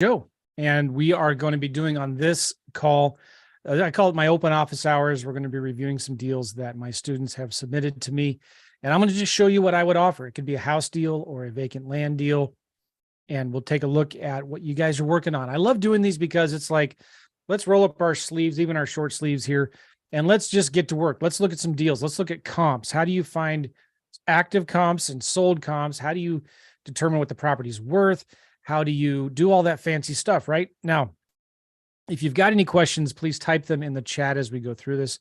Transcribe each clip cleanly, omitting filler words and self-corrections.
Joe, and we are going to be doing on this call, I call it my open office hours. We're going to be reviewing some deals that my students have submitted to me, and I'm going to just show you what I would offer. It could be a house deal or a vacant land deal, and we'll take a look at what you guys are working on. I love doing these because it's like, let's roll up our sleeves, even our short sleeves here, and let's just get to work. Let's look at some deals. Let's look at comps. How do you find active comps and sold comps? How do you determine what the property's worth? How do you do all that fancy stuff, right? Now, if you've got any questions, please type them in the chat as we go through this.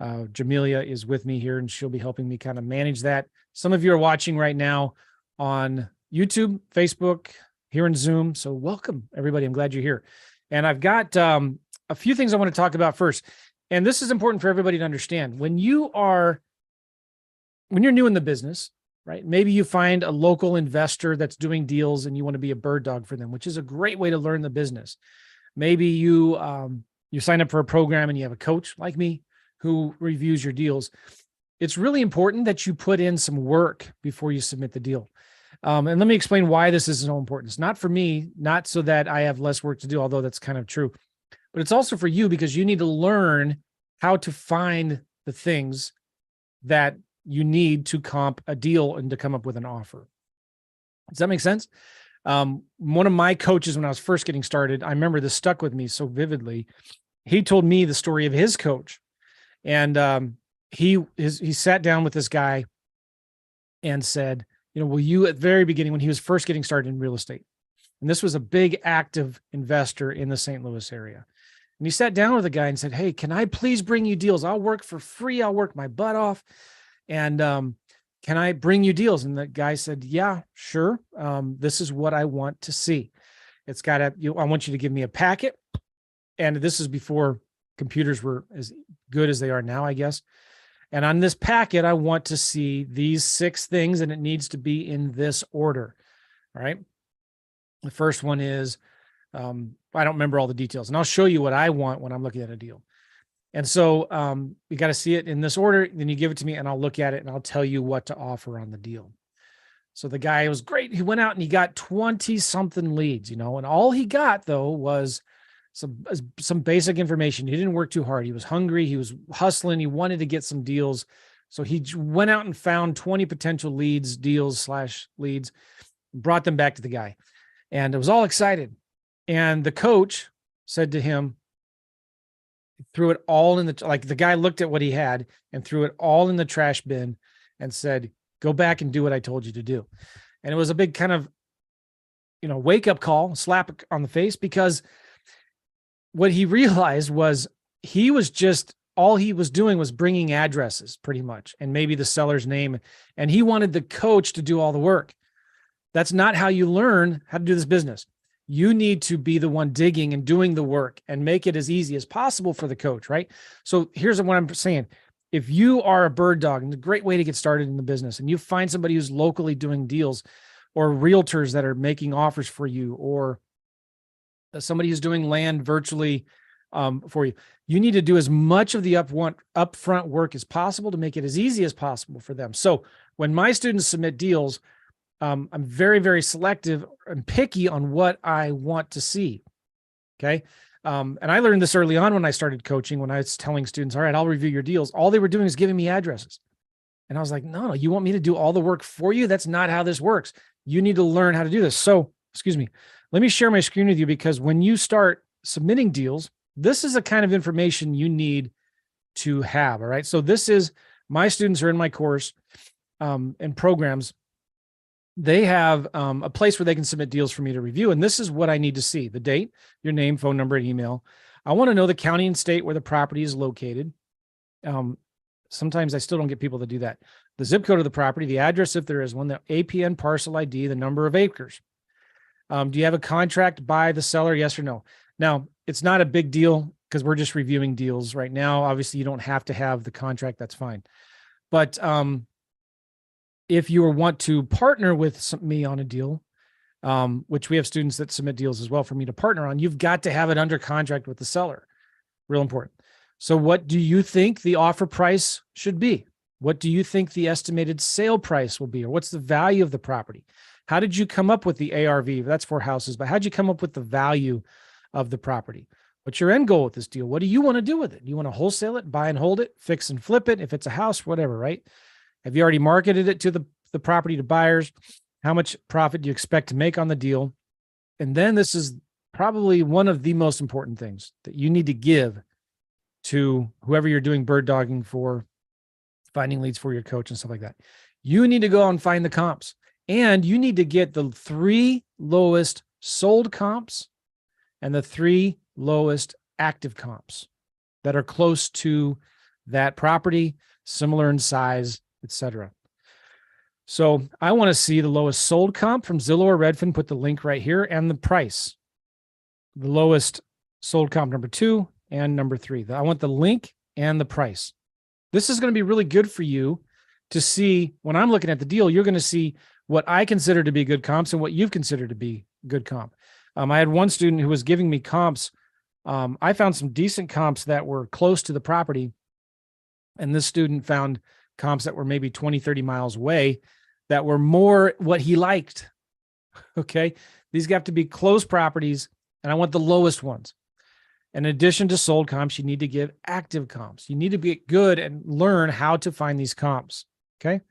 Jamelia is with me here, and she'll be helping me kind of manage that. Some of you are watching right now on YouTube, Facebook, here in Zoom. So welcome, everybody. I'm glad you're here. And I've got a few things I want to talk about first. And this is important for everybody to understand. When you're new in the business, right? Maybe you find a local investor that's doing deals and you want to be a bird dog for them, which is a great way to learn the business. Maybe you sign up for a program and you have a coach like me who reviews your deals. It's really important that you put in some work before you submit the deal. And let me explain why this is so important. It's not for me, not so that I have less work to do, although that's kind of true, but it's also for you because you need to learn how to find the things that you need to comp a deal and to come up with an offer. Does that make sense? One of my coaches, when I was first getting started, I remember this stuck with me so vividly. He told me the story of his coach, and he sat down with this guy and said, will you, at the very beginning, when he was first getting started in real estate, and this was a big active investor in the St. Louis area. And he sat down with the guy and said, hey, can I please bring you deals? I'll work for free. I'll work my butt off. And can I bring you deals? And the guy said, yeah, sure. This is what I want to see. It's got I want you to give me a packet. And this is before computers were as good as they are now, I guess. And on this packet, I want to see these 6 things, and it needs to be in this order. All right. The first one is, I don't remember all the details, and I'll show you what I want when I'm looking at a deal. And so you got to see it in this order. Then you give it to me and I'll look at it and I'll tell you what to offer on the deal. So the guy was great. He went out and he got 20 something leads, and all he got though was some basic information. He didn't work too hard. He was hungry. He was hustling. He wanted to get some deals. So he went out and found 20 potential deals/leads, brought them back to the guy. And it was all excited. And the coach said to him, threw it all in the guy looked at what he had and threw it all in the trash bin and said, go back and do what I told you to do. And it was a big kind of, wake up call, slap on the face, because what he realized was all he was doing was bringing addresses pretty much, and maybe the seller's name. And he wanted the coach to do all the work. That's not how you learn how to do this business. You need to be the one digging and doing the work and make it as easy as possible for the coach, right? So here's what I'm saying. If you are a bird dog, and it's a great way to get started in the business, and you find somebody who's locally doing deals, or realtors that are making offers for you, or somebody who's doing land virtually for you, you need to do as much of the upfront work as possible to make it as easy as possible for them. So when my students submit deals, I'm very, very selective and picky on what I want to see. Okay. And I learned this early on when I started coaching, when I was telling students, all right, I'll review your deals. All they were doing is giving me addresses. And I was like, no, you want me to do all the work for you? That's not how this works. You need to learn how to do this. So, excuse me, let me share my screen with you, because when you start submitting deals, this is the kind of information you need to have. All right. So this is, my students are in my course and programs. They have a place where they can submit deals for me to review. And this is what I need to see: the date, your name, phone number, and email. I want to know the county and state where the property is located. Sometimes I still don't get people to do that. The zip code of the property, the address, if there is one, the APN parcel ID, the number of acres. Do you have a contract by the seller? Yes or no? Now, it's not a big deal because we're just reviewing deals right now. Obviously, you don't have to have the contract. That's fine. But if you want to partner with me on a deal, which we have students that submit deals as well for me to partner on, you've got to have it under contract with the seller. Real important. So what do you think the offer price should be? What do you think the estimated sale price will be? Or what's the value of the property? How did you come up with the ARV? That's for houses, but how did you come up with the value of the property? What's your end goal with this deal? What do you want to do with it? You want to wholesale it, buy and hold it, fix and flip it? If it's a house, whatever, right? Have you already marketed it to the property to buyers? How much profit do you expect to make on the deal? And then this is probably one of the most important things that you need to give to whoever you're doing bird dogging for, finding leads for your coach and stuff like that. You need to go out and find the comps, and you need to get the 3 lowest sold comps and the 3 lowest active comps that are close to that property, similar in size, etc. So I want to see the lowest sold comp from Zillow or Redfin. Put the link right here, and the price. The lowest sold comp number 2 and number 3. I want the link and the price. This is going to be really good for you to see. When I'm looking at the deal, you're going to see what I consider to be good comps and what you've considered to be good comp. I had one student who was giving me comps. I found some decent comps that were close to the property, and this student found comps that were maybe 20, 30 miles away that were more what he liked. Okay. These have to be close properties, and I want the lowest ones. In addition to sold comps, you need to give active comps. You need to be good and learn how to find these comps. Okay.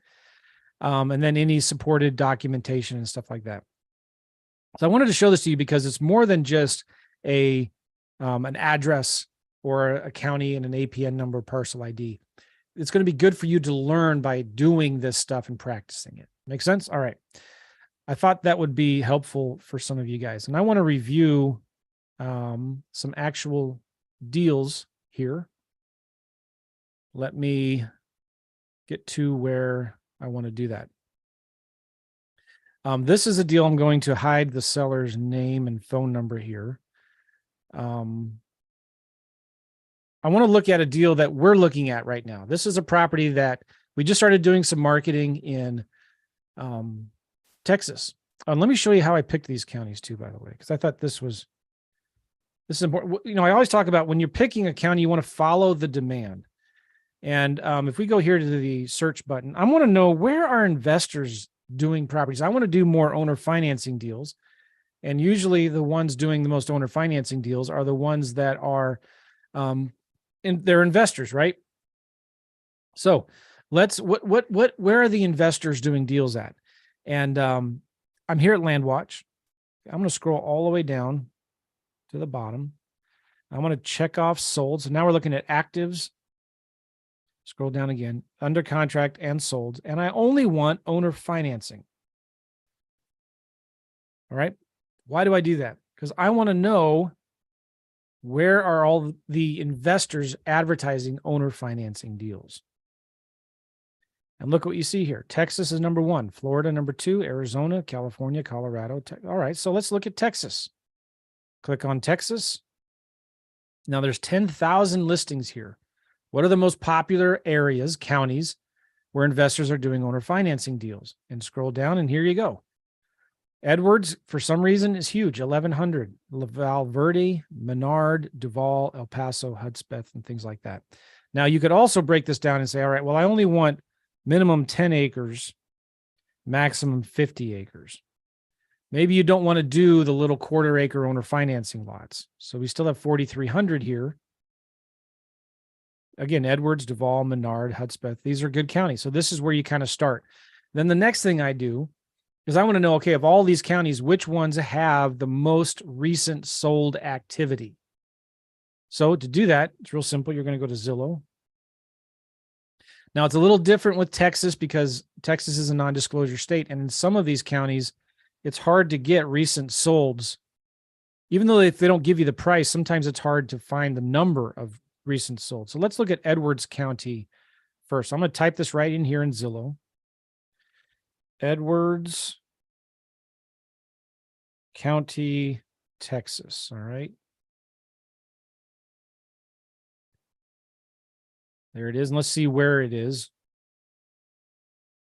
And then any supported documentation and stuff like that. So I wanted to show this to you because it's more than just an address or a county and an APN number, parcel ID. It's going to be good for you to learn by doing this stuff and practicing it. Make sense? All right. I thought that would be helpful for some of you guys. And I want to review some actual deals here. Let me get to where I want to do that. This is a deal. I'm going to hide the seller's name and phone number here. I want to look at a deal that we're looking at right now. This is a property that we just started doing some marketing in Texas. Let me show you how I picked these counties too, by the way, because I thought this is important. You know, I always talk about when you're picking a county, you want to follow the demand. And if we go here to the search button, I want to know, where are investors doing properties? I want to do more owner financing deals. And usually the ones doing the most owner financing deals are the ones that are, they're investors, right? So where are the investors doing deals at? And I'm here at LandWatch. I'm going to scroll all the way down to the bottom. I want to check off sold. So now we're looking at actives. Scroll down again, under contract and sold. And I only want owner financing. All right. Why do I do that? Because I want to know, where are all the investors advertising owner financing deals? And look what you see here. Texas is number 1, Florida number 2, Arizona, California, Colorado. All right. So let's look at Texas. Click on Texas. Now there's 10,000 listings here. What are the most popular areas, counties, where investors are doing owner financing deals? And scroll down, and here you go. Edwards, for some reason, is huge. 1,100. Val Verde, Menard, Duval, El Paso, Hudspeth, and things like that. Now, you could also break this down and say, all right, well, I only want minimum 10 acres, maximum 50 acres. Maybe you don't want to do the little quarter-acre owner financing lots. So we still have 4,300 here. Again, Edwards, Duval, Menard, Hudspeth, these are good counties. So this is where you kind of start. Then the next thing I do is I want to know, okay, of all these counties, which ones have the most recent sold activity? So to do that, it's real simple. You're going to go to Zillow. Now, it's a little different with Texas because Texas is a non-disclosure state. And in some of these counties, it's hard to get recent solds. Even though if they don't give you the price, sometimes it's hard to find the number of recent sold. So let's look at Edwards County first. I'm going to type this right in here in Zillow. Edwards County, Texas. All right. There it is. And let's see where it is.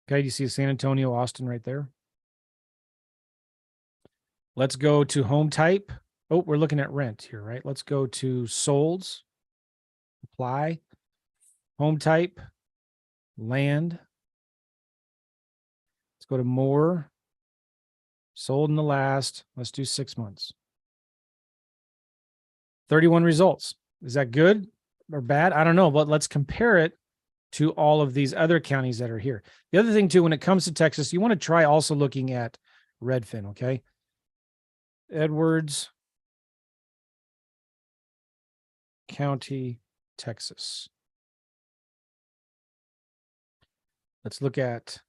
Okay. You see San Antonio, Austin right there. Let's go to home type. Oh, we're looking at rent here, right? Let's go to solds. Apply, home type, land. Let's go to more. Sold in the last, let's do 6 months. 31 results. Is that good or bad? I don't know, but let's compare it to all of these other counties that are here. The other thing too, when it comes to Texas, you want to try also looking at Redfin, okay? Edwards County, Texas. Let's look at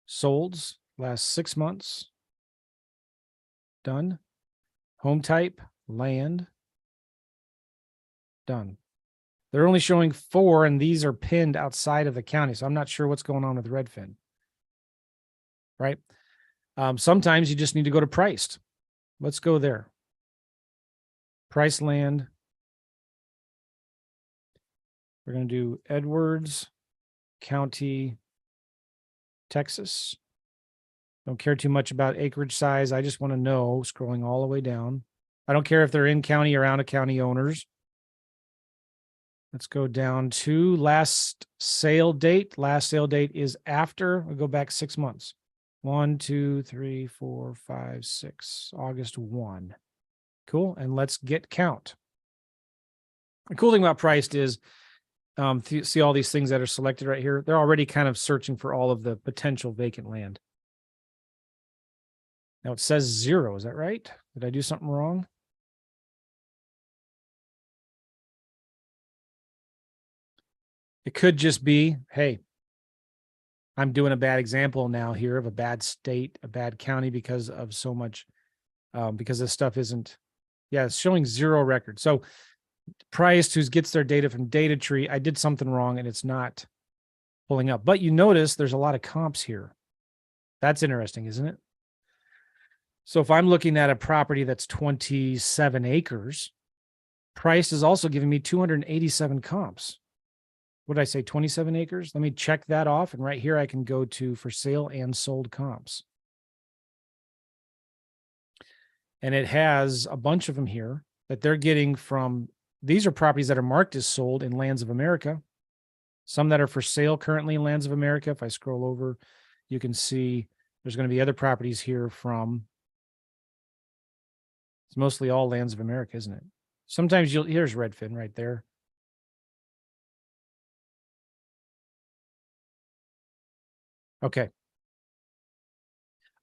solds last 6 months. Done. Home type, land. Done. They're only showing 4, and these are pinned outside of the county. So I'm not sure what's going on with Redfin. Right? Sometimes you just need to go to priced. Let's go there. Price land. We're going to do Edwards County, Texas. Don't care too much about acreage size. I just want to know, scrolling all the way down. I don't care if they're in county or out of county owners. Let's go down to last sale date. Last sale date is after, we'll go back 6 months. 1, 2, 3, 4, 5, 6, August 1. Cool. And let's get count. The cool thing about priced is, see all these things that are selected right here. They're already kind of searching for all of the potential vacant land. Now it says 0. Is that right? Did I do something wrong? It could just be, hey, I'm doing a bad example now here of a bad state, a bad county because of so much, because this stuff isn't, yeah, it's showing 0 records. So priced, who gets their data from data tree, I did something wrong and it's not pulling up. But you notice there's a lot of comps here. That's interesting, isn't it? So if I'm looking at a property that's 27 acres, price is also giving me 287 comps. What did I say, 27 acres? Let me check that off. And right here, I can go to for sale and sold comps. And it has a bunch of them here that they're getting from, these are properties that are marked as sold in Lands of America. Some that are for sale currently in Lands of America. If I scroll over, you can see there's going to be other properties here from, it's mostly all Lands of America, isn't it? Sometimes here's Redfin right there. Okay.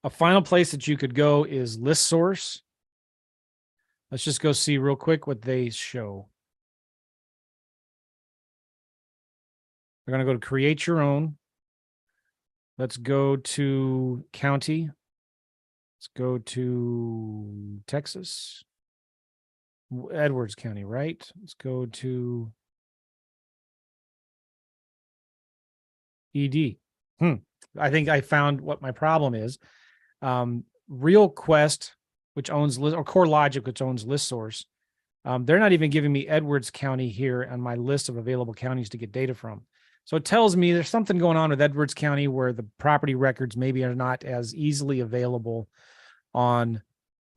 A final place that you could go is ListSource. Let's just go see real quick what they show. We're going to go to create your own. Let's go to county. Let's go to Texas. Edwards County, right? Let's go to ED. I think I found what my problem is. RealQuest, which owns, or CoreLogic, which owns ListSource, they're not even giving me Edwards County here on my list of available counties to get data from. So it tells me there's something going on with Edwards County where the property records maybe are not as easily available on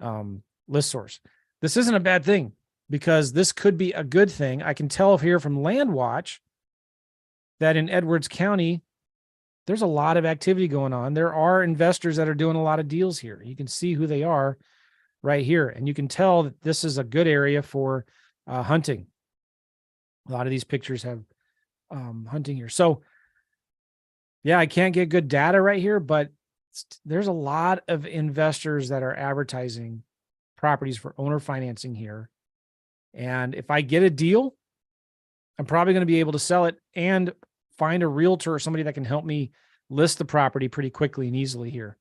ListSource. This isn't a bad thing because this could be a good thing. I can tell here from LandWatch that in Edwards County, there's a lot of activity going on. There are investors that are doing a lot of deals here. You can see who they are right here. And you can tell that this is a good area for hunting. A lot of these pictures have hunting here. So yeah, I can't get good data right here, but there's a lot of investors that are advertising properties for owner financing here. And if I get a deal, I'm probably going to be able to sell it and find a realtor or somebody that can help me list the property pretty quickly and easily here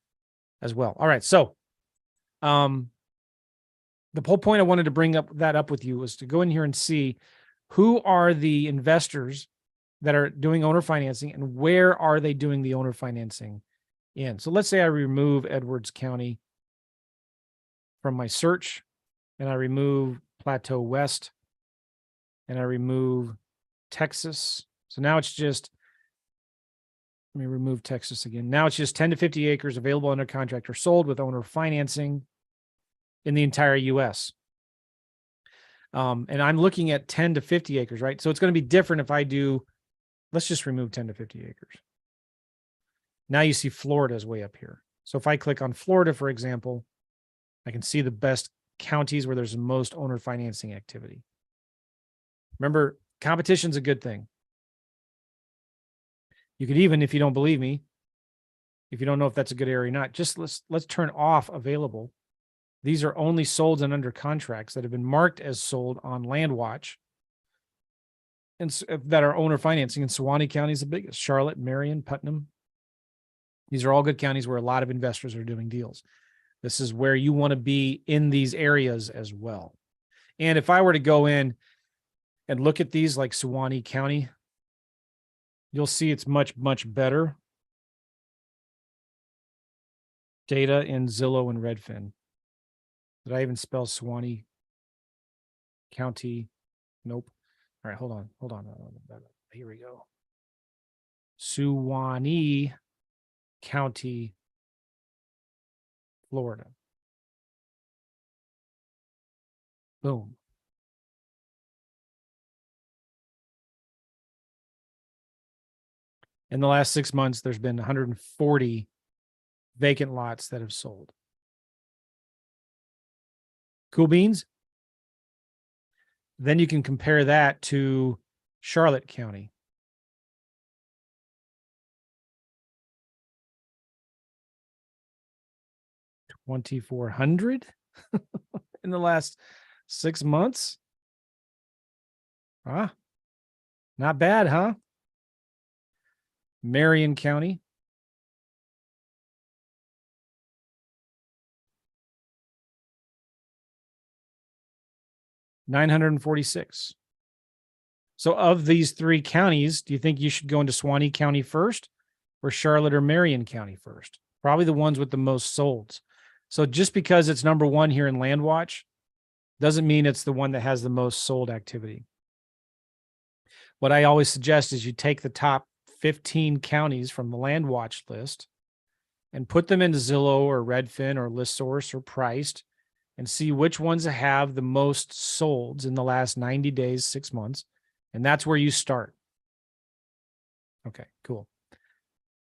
as well. All right. So the whole point I wanted to bring up with you was to go in here and see who are the investors that are doing owner financing and where are they doing the owner financing in. So let's say I remove Edwards County from my search and I remove Plateau West and I remove Texas. So now it's just, let me remove Texas again. Now it's just 10 to 50 acres available under contract or sold with owner financing in the entire US. And I'm looking at 10 to 50 acres, right? So it's going to be different if I do, let's just remove 10 to 50 acres. Now you see Florida is way up here. So if I click on Florida, for example, I can see the best counties where there's the most owner financing activity. Remember, competition's a good thing. You could even, if you don't believe me, if you don't know if that's a good area or not, just let's turn off available. These are only sold and under contracts that have been marked as sold on LandWatch and that are owner financing. And Suwannee County is the biggest. Charlotte, Marion, Putnam. These are all good counties where a lot of investors are doing deals. This is where you want to be in these areas as well. And if I were to go in and look at these like Suwannee County, you'll see it's much, much better data in Zillow and Redfin. Did I even spell Suwannee County? Nope. All right, hold on. Here we go. Suwannee County, Florida. Boom. In the last 6 months, there's been 140 vacant lots that have sold. Cool beans? Then you can compare that to Charlotte County. $2,400 in the last 6 months. Ah, not bad, huh? Marion County. $946. So of these three counties, do you think you should go into Suwannee County first or Charlotte or Marion County first? Probably the ones with the most solds. So just because it's number one here in LandWatch doesn't mean it's the one that has the most sold activity. What I always suggest is you take the top 15 counties from the LandWatch list and put them into Zillow or Redfin or ListSource or Priced and see which ones have the most solds in the last 90 days, 6 months. And that's where you start. Okay, cool.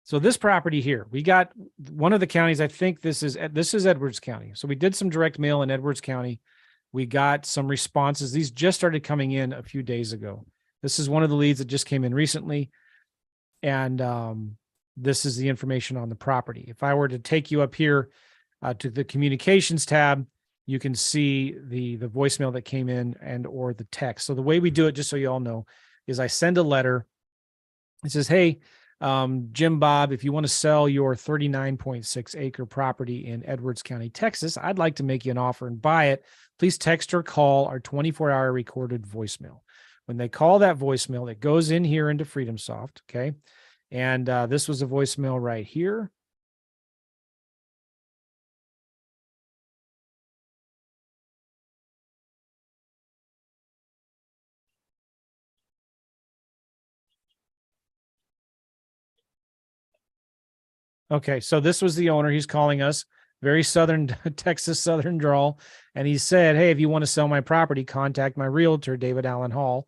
So this property here, we got one of the counties, I think this is Edwards County. So we did some direct mail in Edwards County. We got some responses. These just started coming in a few days ago. This is one of the leads that just came in recently. And this is the information on the property. If I were to take you up here to the communications tab, you can see the voicemail that came in and or the text. So the way we do it, just so you all know, is I send a letter. It says, hey, Jim Bob, if you want to sell your 39.6 acre property in Edwards County, Texas, I'd like to make you an offer and buy it. Please text or call our 24-hour recorded voicemail. When they call that voicemail, it goes in here into FreedomSoft, okay? And this was a voicemail right here. Okay, so this was the owner. He's calling us, very Southern Texas Southern drawl. And he said, hey, if you want to sell my property, contact my realtor, David Allen Hall.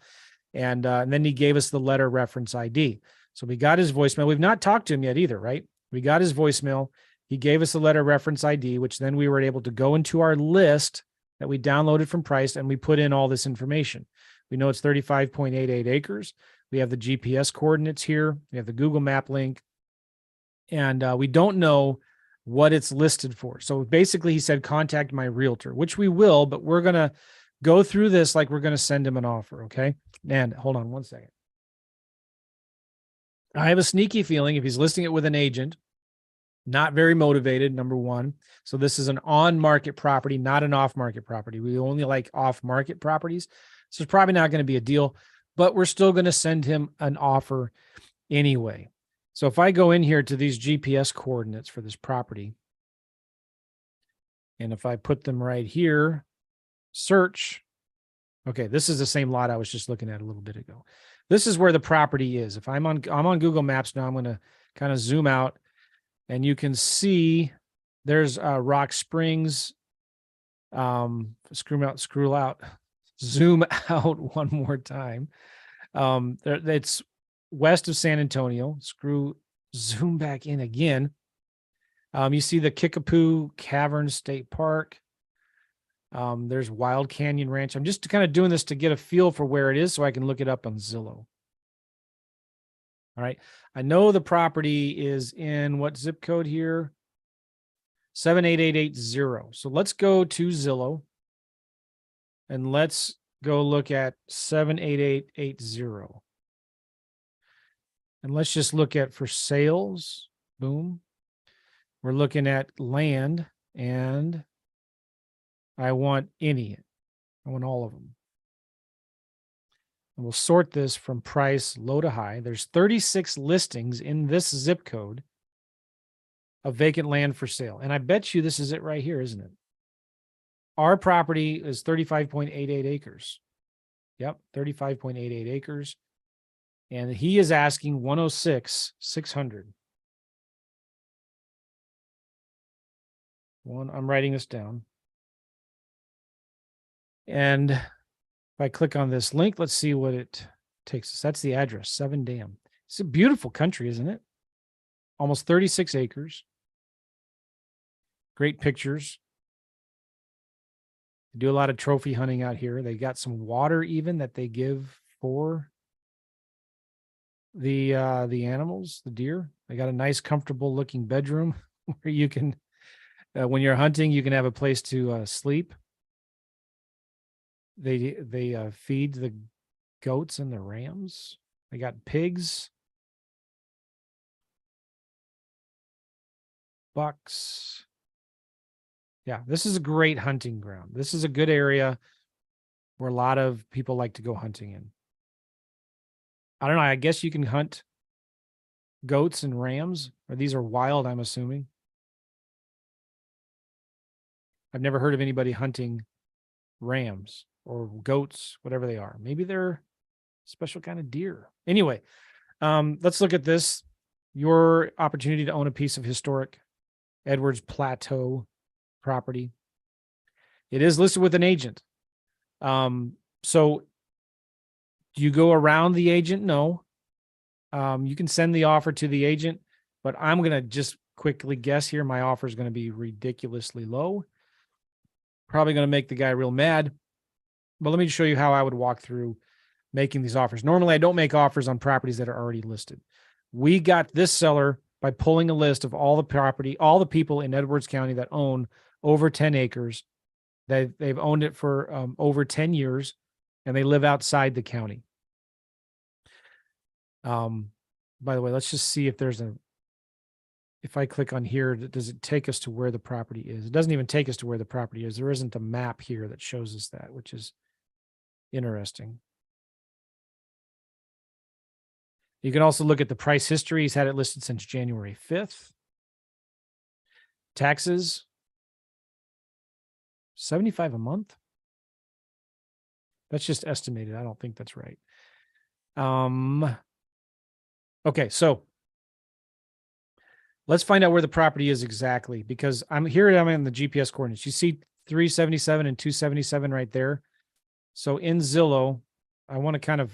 And then he gave us the letter reference ID. So we got his voicemail. We've not talked to him yet either, right? We got his voicemail. He gave us the letter reference ID, which then we were able to go into our list that we downloaded from Price, and we put in all this information. We know it's 35.88 acres. We have the GPS coordinates here. We have the Google Map link. And we don't know what it's listed for. So basically he said, contact my realtor, which we will, but we're going to go through this like we're going to send him an offer. Okay. And hold on one second. I have a sneaky feeling if he's listing it with an agent, not very motivated, number one. So this is an on-market property, not an off-market property. We only like off-market properties. So it's probably not going to be a deal, but we're still going to send him an offer anyway. So if I go in here to these GPS coordinates for this property, and if I put them right here, search, okay, this is the same lot I was just looking at a little bit ago. This is where the property is. If I'm on Google Maps now, I'm going to kind of zoom out, and you can see there's Rock Springs. Zoom out one more time. It's west of San Antonio. Zoom back in again. You see the Kickapoo Cavern State Park. There's Wild Canyon Ranch. I'm just kind of doing this to get a feel for where it is so I can look it up on Zillow. All right. I know the property is in what zip code here? 78880. So let's go to Zillow and let's go look at 78880. And let's just look at for sales. Boom. We're looking at land, and I want any. I want all of them. And we'll sort this from price low to high. There's 36 listings in this zip code of vacant land for sale. And I bet you this is it right here, isn't it? Our property is 35.88 acres. Yep, 35.88 acres. And he is asking 106,600. I'm writing this down. And if I click on this link, let's see what it takes us. That's the address, 7 Dam. It's a beautiful country, isn't it? Almost 36 acres. Great pictures. They do a lot of trophy hunting out here. They got some water even that they give for the animals, the deer. They got a nice, comfortable looking bedroom where you can, when you're hunting, you can have a place to sleep. They feed the goats and the rams. They got pigs, bucks. Yeah, this is a great hunting ground. This is a good area where a lot of people like to go hunting in. I don't know. I guess you can hunt goats and rams, or these are wild, I'm assuming. I've never heard of anybody hunting rams or goats, whatever they are. Maybe they're a special kind of deer. Anyway, let's look at this. Your opportunity to own a piece of historic Edwards Plateau property. It is listed with an agent. So do you go around the agent? No. You can send the offer to the agent, but I'm going to just quickly guess here. My offer is going to be ridiculously low. Probably going to make the guy real mad. But let me show you how I would walk through making these offers. Normally, I don't make offers on properties that are already listed. We got this seller by pulling a list of all the property, all the people in Edwards County that own over 10 acres. They've owned it for over 10 years, and they live outside the county. By the way, let's just see if there's if I click on here, does it take us to where the property is? It doesn't even take us to where the property is. There isn't a map here that shows us that, which is interesting. You can also look at the price history. He's had it listed since January 5th. Taxes, $75 a month. That's just estimated. I don't think that's right. Okay, so let's find out where the property is exactly, because I'm in the GPS coordinates. You see 377 and 277 right there. So in Zillow, I want to kind of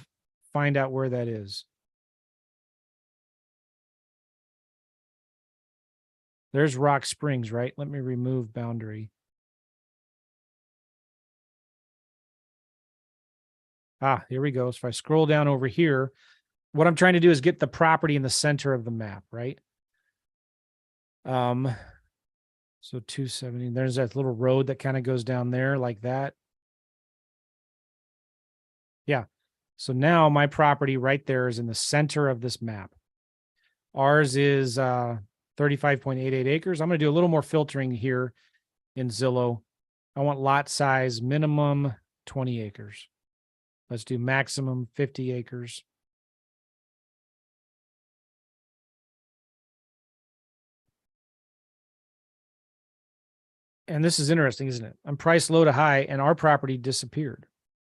find out where that is. There's Rock Springs, right? Let me remove boundary. Ah, here we go. So if I scroll down over here, what I'm trying to do is get the property in the center of the map, right? So 270, there's that little road that kind of goes down there like that. Yeah. So now my property right there is in the center of this map. Ours is 35.88 acres. I'm going to do a little more filtering here in Zillow. I want lot size minimum 20 acres. Let's do maximum 50 acres. And this is interesting, isn't it? I'm priced low to high, and our property disappeared.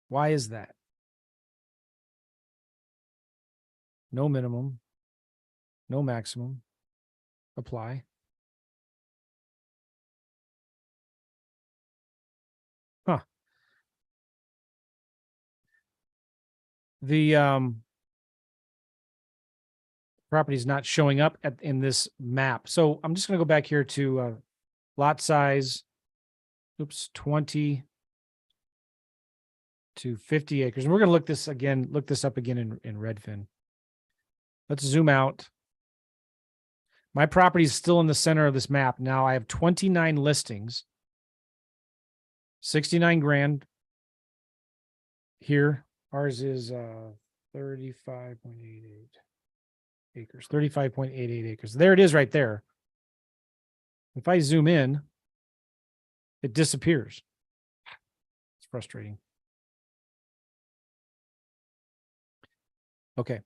Why is that? No minimum, no maximum. Apply. Huh. The property is not showing up in this map. So I'm just going to go back here to lot size. Oops, 20 to 50 acres. And we're going to look this up again in Redfin. Let's zoom out. My property is still in the center of this map. Now I have 29 listings, 69 grand here. Ours is 35.88 acres, 35.88 acres. There it is right there. If I zoom in, it disappears. It's frustrating. Okay.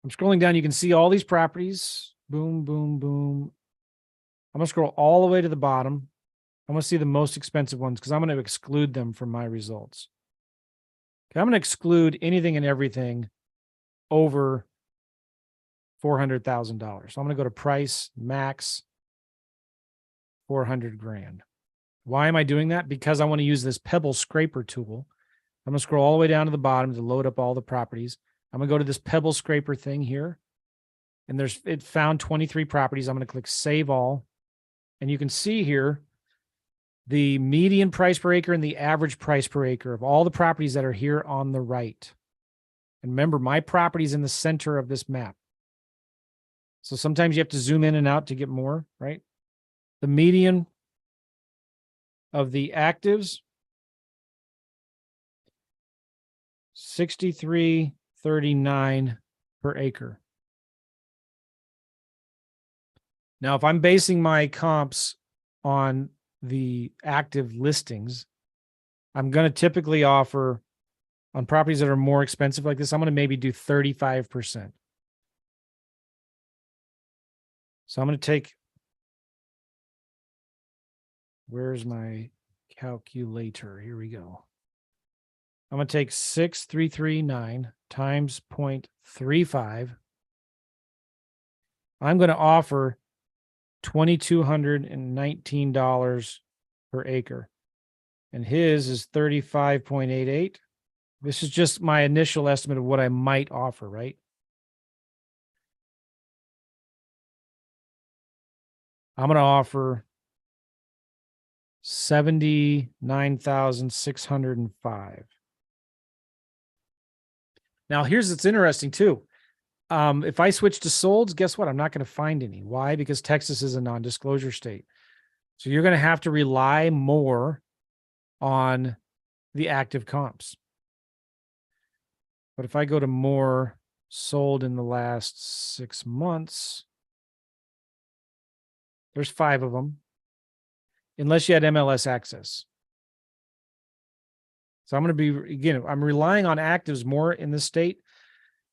I'm scrolling down. You can see all these properties. Boom, boom, boom. I'm going to scroll all the way to the bottom. I'm going to see the most expensive ones because I'm going to exclude them from my results. Okay, I'm going to exclude anything and everything over $400,000. So I'm going to go to price, max, 400 grand. Why am I doing that? Because I want to use this Pebble Scraper tool. I'm going to scroll all the way down to the bottom to load up all the properties. I'm going to go to this Pebble Scraper thing here. And it found 23 properties. I'm going to click Save All. And you can see here the median price per acre and the average price per acre of all the properties that are here on the right. And remember, my property is in the center of this map. So sometimes you have to zoom in and out to get more, right? The median of the actives, 63.39 per acre. Now, if I'm basing my comps on the active listings, I'm going to typically offer on properties that are more expensive like this, I'm going to maybe do 35%. So I'm going to take, where's my calculator? Here we go. I'm going to take 6,339 times 0.35. I'm going to offer $2,219 per acre. And his is 35.88. This is just my initial estimate of what I might offer, right? I'm going to offer $79,605. Now, here's what's interesting too. If I switch to solds, guess what? I'm not going to find any. Why? Because Texas is a non-disclosure state. So you're going to have to rely more on the active comps. But if I go to more sold in the last 6 months, there's 5 of them, unless you had MLS access. So I'm going to be, again, I'm relying on actives more in this state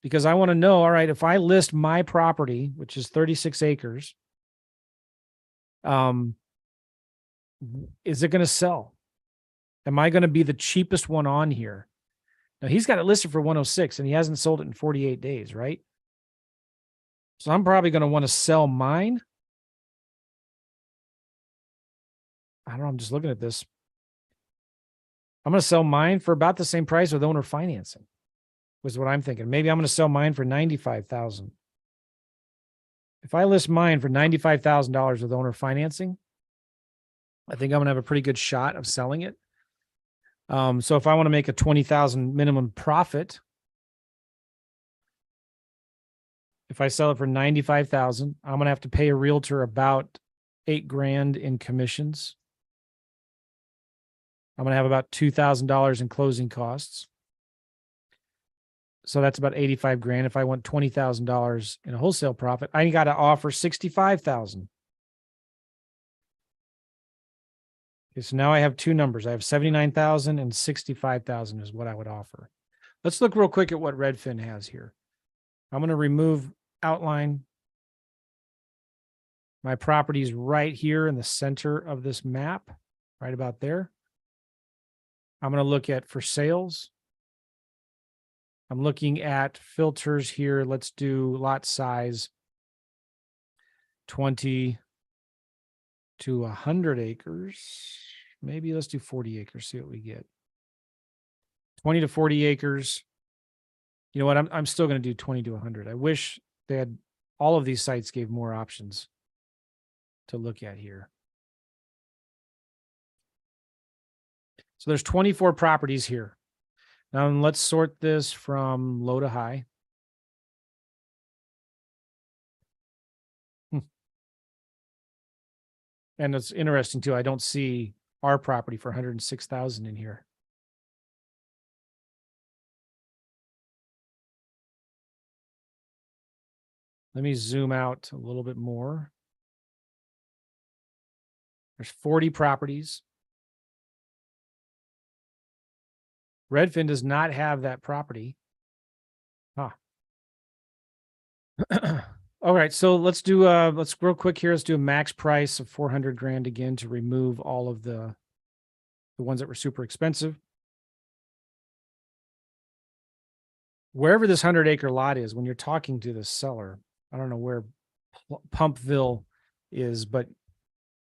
because I want to know, all right, if I list my property, which is 36 acres, is it going to sell? Am I going to be the cheapest one on here? Now, he's got it listed for 106 and he hasn't sold it in 48 days, right? So I'm probably going to want to sell mine. I don't know. I'm just looking at this. I'm going to sell mine for about the same price with owner financing, was what I'm thinking. Maybe I'm going to sell mine for $95,000. If I list mine for $95,000 with owner financing, I think I'm going to have a pretty good shot of selling it. So if I want to make a $20,000 minimum profit, if I sell it for $95,000, I'm going to have to pay a realtor about $8,000 in commissions. I'm going to have about $2,000 in closing costs. So that's about $85,000. If I want $20,000 in a wholesale profit, I got to offer $65,000. Okay, so now I have 2 numbers. I have $79,000 and $65,000 is what I would offer. Let's look real quick at what Redfin has here. I'm going to remove outline. My property is right here in the center of this map, right about there. I'm going to look at for sales. I'm looking at filters here. Let's do lot size 20 to 100 acres. Maybe let's do 40 acres, see what we get. 20 to 40 acres. You know what? I'm still going to do 20 to 100. I wish they had all of these sites gave more options to look at here. So there's 24 properties here. Now let's sort this from low to high. And it's interesting too. I don't see our property for 106,000 in here. Let me zoom out a little bit more. There's 40 properties. Redfin does not have that property. Huh. All right, so let's do let's real quick here. Let's do a max price of 400 grand again to remove all of the ones that were super expensive. Wherever this 100-acre lot is, when you're talking to the seller, I don't know where Pumpville is, but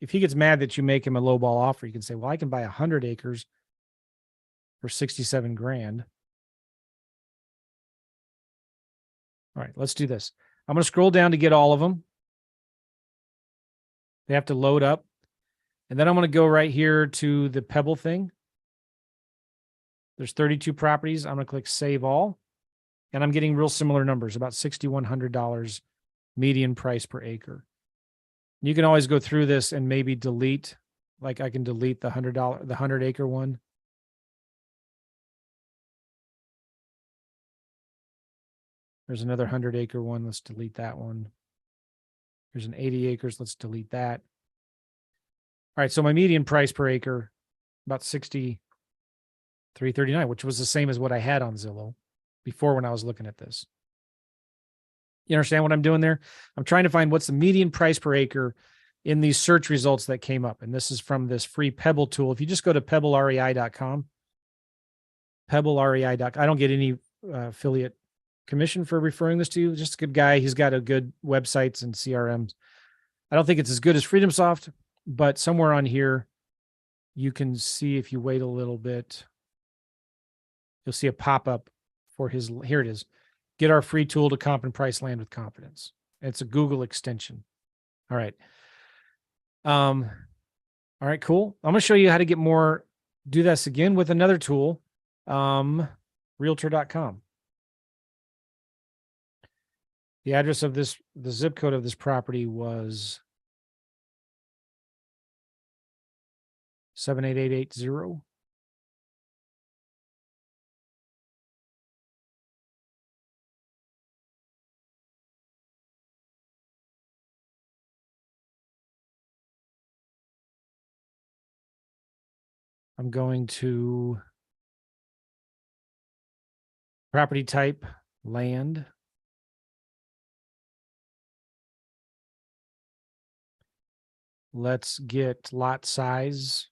if he gets mad that you make him a lowball offer, you can say, well, I can buy 100 acres for 67 grand. All right, let's do this. I'm going to scroll down to get all of them. They have to load up. And then I'm going to go right here to the Pebble thing. There's 32 properties. I'm going to click Save All. And I'm getting real similar numbers, about $6,100 median price per acre. You can always go through this and maybe delete, like I can delete the the 100-acre one. There's another 100-acre one. Let's delete that one. There's an 80 acres. Let's delete that. All right, so my median price per acre, about $63.39, which was the same as what I had on Zillow before when I was looking at this. You understand what I'm doing there? I'm trying to find what's the median price per acre in these search results that came up. And this is from this free Pebble tool. If you just go to pebblerei.com, pebblerei.com, I don't get any affiliate commission for referring this to you. Just a good guy. He's got a good websites and CRMs. I don't think it's as good as FreedomSoft, but somewhere on here, you can see if you wait a little bit, you'll see a pop-up for his, here it is. Get our free tool to comp and price land with confidence. It's a Google extension. All right. All right, cool. I'm going to show you how to get more, do this again with another tool, realtor.com. The address of this, the zip code of this property was 78880. I'm going to property type, land. Let's get lot size,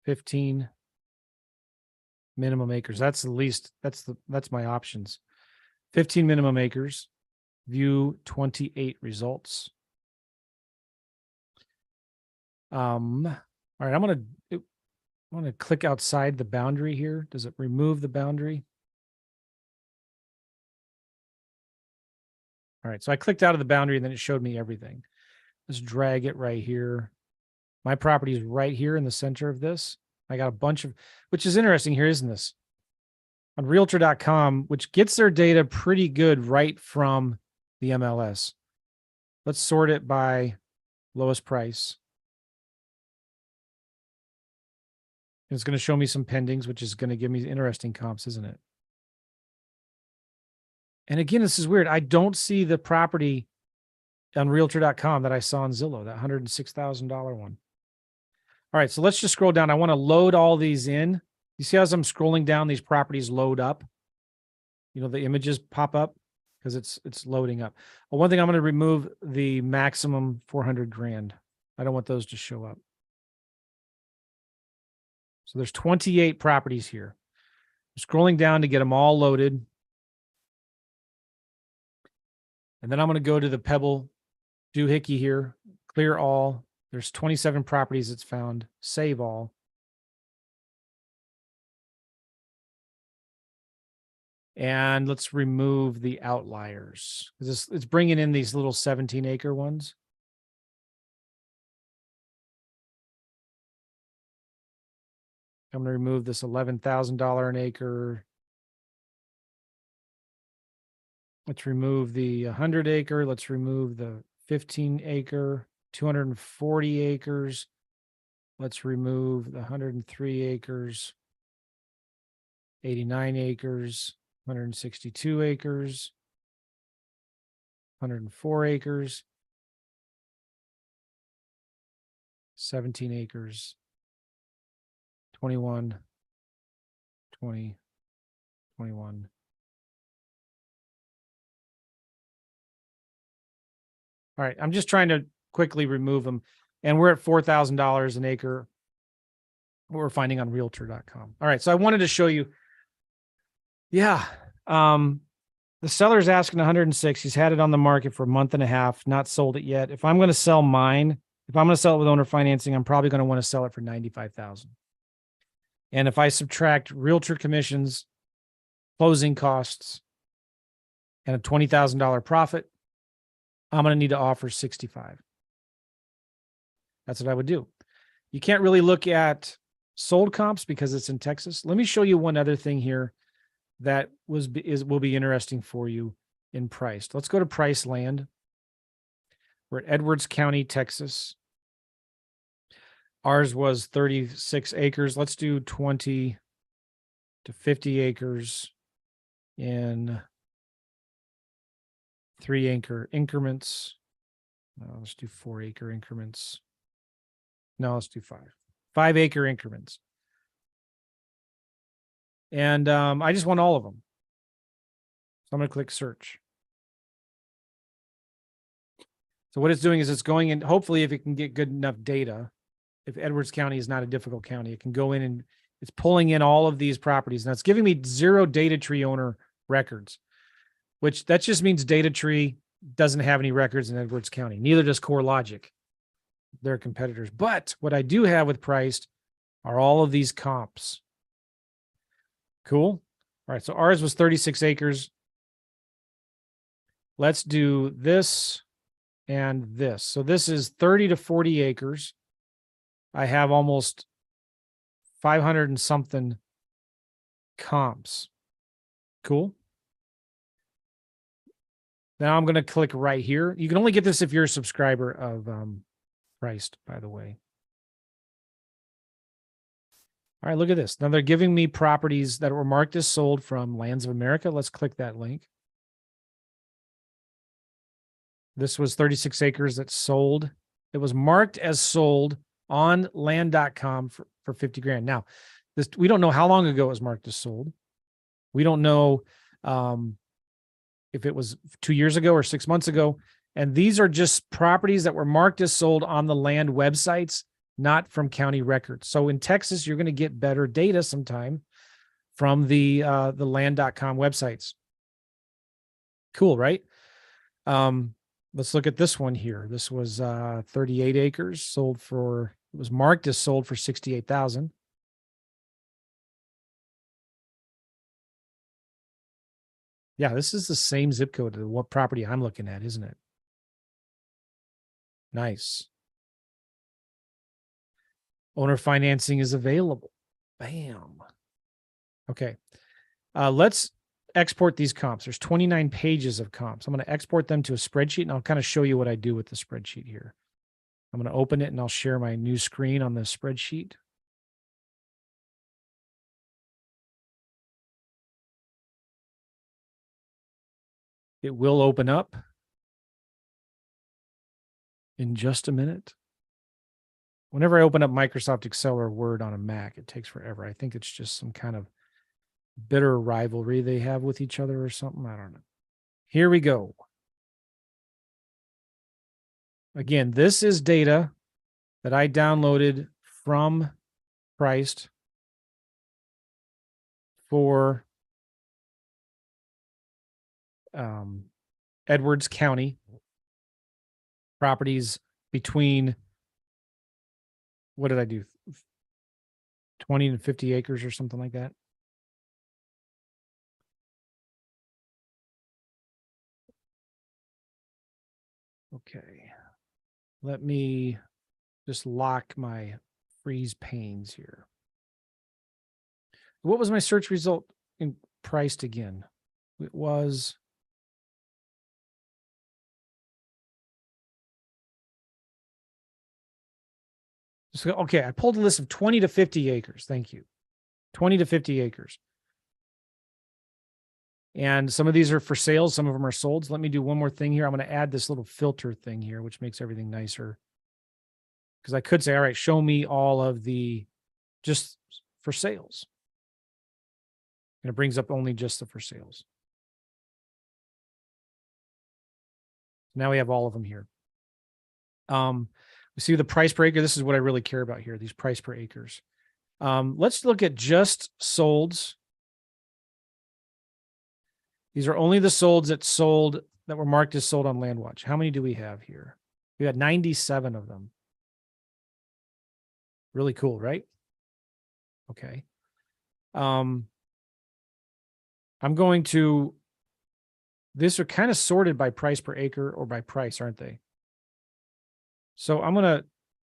15 minimum acres. That's the least, that's my options. 15 minimum acres, view 28 results. All right, I'm going to click outside the boundary here. Does it remove the boundary? All right, so I clicked out of the boundary and then it showed me everything. Let's drag it right here. My property is right here in the center of this. I got a bunch of, which is interesting here, isn't this? On realtor.com, which gets their data pretty good right from the MLS. Let's sort it by lowest price. It's going to show me some pendings, which is going to give me interesting comps, isn't it? And again, this is weird. I don't see the property on realtor.com that I saw on Zillow, that $106,000 one. All right, so let's just scroll down. I want to load all these in. You see as I'm scrolling down, these properties load up. You know, the images pop up because it's loading up. Well, one thing, I'm going to remove the maximum 400 grand. I don't want those to show up. So there's 28 properties here. I'm scrolling down to get them all loaded. And then I'm going to go to the Pebble doohickey here, clear all. There's 27 properties it's found, save all. And let's remove the outliers. It's bringing in these little 17-acre ones. I'm going to remove this $11,000 an acre. Let's remove the 100-acre. Let's remove the 15-acre, 240 acres. Let's remove the 103 acres, 89 acres, 162 acres, 104 acres, 17 acres, 21, 20, 21. All right, I'm just trying to quickly remove them. And we're at $4,000 an acre. We're finding on realtor.com. All right, so I wanted to show you. Yeah, the seller's asking 106. He's had it on the market for a month and a half, not sold it yet. If I'm going to sell mine, if I'm going to sell it with owner financing, I'm probably going to want to sell it for $95,000. And if I subtract realtor commissions, closing costs, and a $20,000 profit, I'm going to need to offer 65. That's what I would do. You can't really look at sold comps because it's in Texas. Let me show you one other thing here that will be interesting for you in price. Let's go to Price Land. We're at Edwards County, Texas. Ours was 36 acres. Let's do 20 to 50 acres in 3-acre increments. Let's do 4-acre increments. No, let's do 5-acre increments. And I just want all of them. So I'm going to click search. So what it's doing is it's going in, hopefully if it can get good enough data, if Edwards County is not a difficult county, it can go in and it's pulling in all of these properties. Now it's giving me 0 data tree owner records, which that just means data tree doesn't have any records in Edwards County. Neither does CoreLogic, their competitors. But what I do have with Priced are all of these comps. Cool. All right. So ours was 36 acres. Let's do this and this. So this is 30 to 40 acres. I have almost 500 and something comps. Cool. Now I'm going to click right here. You can only get this if you're a subscriber of Priced, by the way. All right, look at this. Now they're giving me properties that were marked as sold from Lands of America. Let's click that link. This was 36 acres that sold. It was marked as sold on land.com for 50 grand. Now, this, we don't know how long ago it was marked as sold. We don't know if it was 2 years ago or 6 months ago. And these are just properties that were marked as sold on the land websites, not from county records. So in Texas, you're going to get better data sometime from the land.com websites. Cool, right? Let's look at this one here. This was 38 acres sold for, it was marked as sold for 68,000. Yeah, this is the same zip code to what property I'm looking at, isn't it? Nice. Owner financing is available. Bam. Okay. Let's export these comps. There's 29 pages of comps. I'm going to export them to a spreadsheet, and I'll kind of show you what I do with the spreadsheet here. I'm going to open it, and I'll share my new screen on the spreadsheet. It will open up in just a minute. Whenever I open up Microsoft Excel or Word on a Mac, it takes forever. I think it's just some kind of bitter rivalry they have with each other or something. I don't know. Here we go. Again, this is data that I downloaded from Priced for Edwards County properties between, what did I do? 20 to 50 acres or something like that. Okay. Let me just lock my freeze panes here. What was my search result in priced again? It was okay. I pulled a list of 20 to 50 acres. Thank you. 20 to 50 acres. And some of these are for sale. Some of them are sold. So let me do one more thing here. I'm going to add this little filter thing here, which makes everything nicer. Because I could say, all right, show me all of the just for sales. And it brings up only just the for sales. Now we have all of them here. We see the price per acre. This is what I really care about here, these price per acres. Let's look at just solds. These are only the solds that were marked as sold on LandWatch. How many do we have here? We got 97 of them. Really cool, right? Okay. I'm going to, these are kind of sorted by price per acre or by price, aren't they? So I'm going to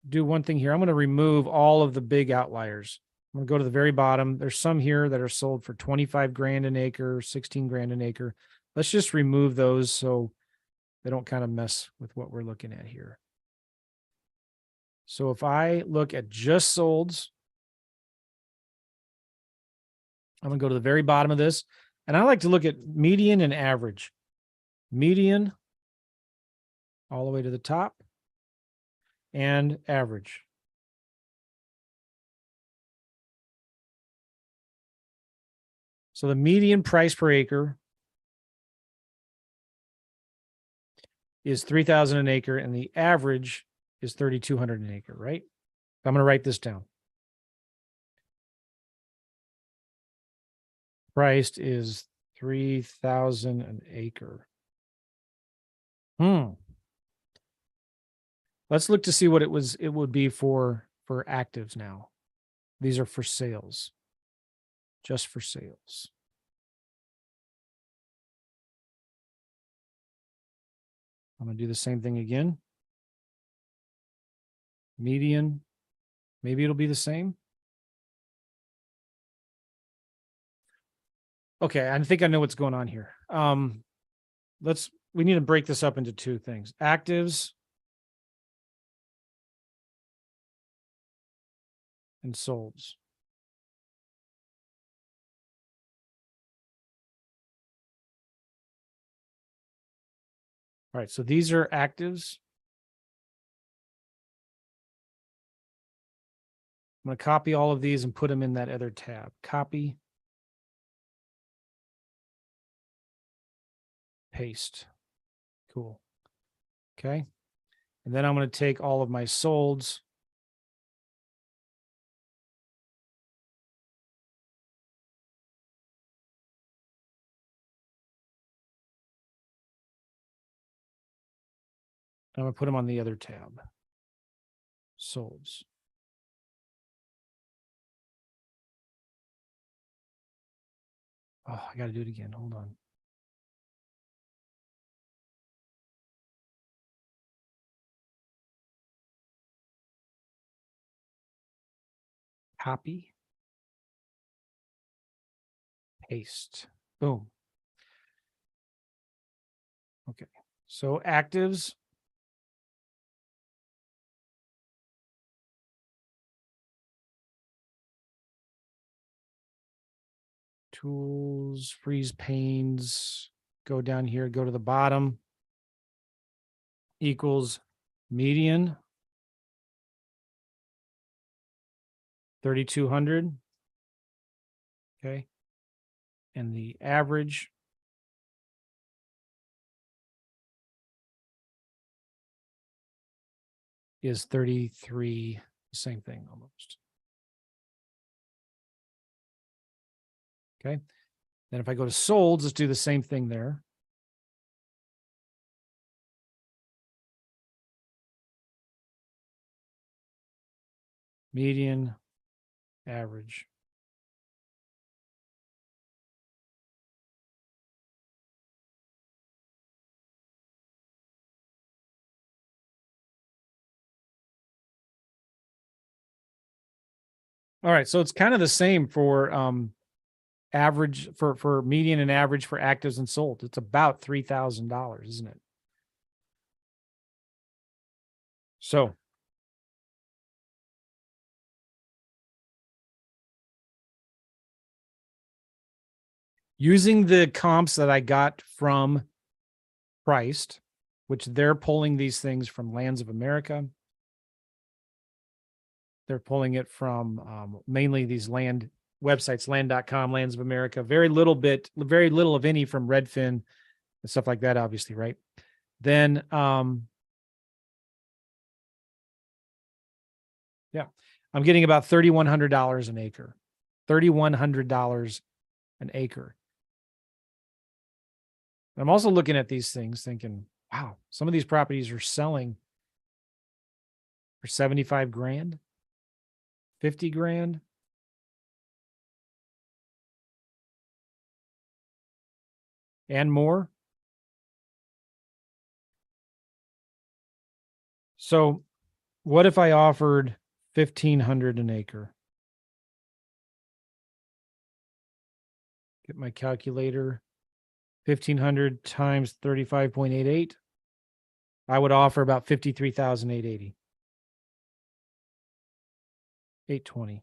do one thing here. I'm going to remove all of the big outliers. I'm going to go to the very bottom. There's some here that are sold for 25 grand an acre, 16 grand an acre. Let's just remove those so they don't kind of mess with what we're looking at here. So if I look at just solds, I'm going to go to the very bottom of this. And I like to look at median and average. Median all the way to the top and average. So the median price per acre is 3,000 an acre and the average is 3,200 an acre, right? I'm going to write this down. Priced is 3,000 an acre. Let's look to see what it would be for actives now. These are for sales. Just for sales. I'm going to do the same thing again. Median. Maybe it'll be the same. Okay, I think I know what's going on here. We need to break this up into two things. Actives and solds. All right, so these are actives. I'm going to copy all of these and put them in that other tab. Copy. Paste. Cool. Okay. And then I'm going to take all of my solds. I'm going to put them on the other tab. Solds. Oh, I got to do it again. Hold on. Copy. Paste. Boom. Okay. So actives. Tools, freeze panes, go down here, go to the bottom, equals median, 3,200. Okay. And the average is 33, same thing almost. Okay. Then if I go to solds, let's do the same thing there. Median, average. All right. So it's kind of the same for average for median and average for actives and sold. It's about $3,000, isn't it? So using the comps that I got from Priced, which they're pulling these things from Lands of America. They're pulling it from mainly these land websites, land.com, Lands of America, very little of any from Redfin and stuff like that, obviously, right? Then, yeah, I'm getting about $3,100 an acre, $3,100 an acre. I'm also looking at these things thinking, wow, some of these properties are selling for 75 grand, 50 grand. And more. So what if I offered 1,500 an acre? Get my calculator. 1,500 times 35.88. I would offer about 53,880. 820.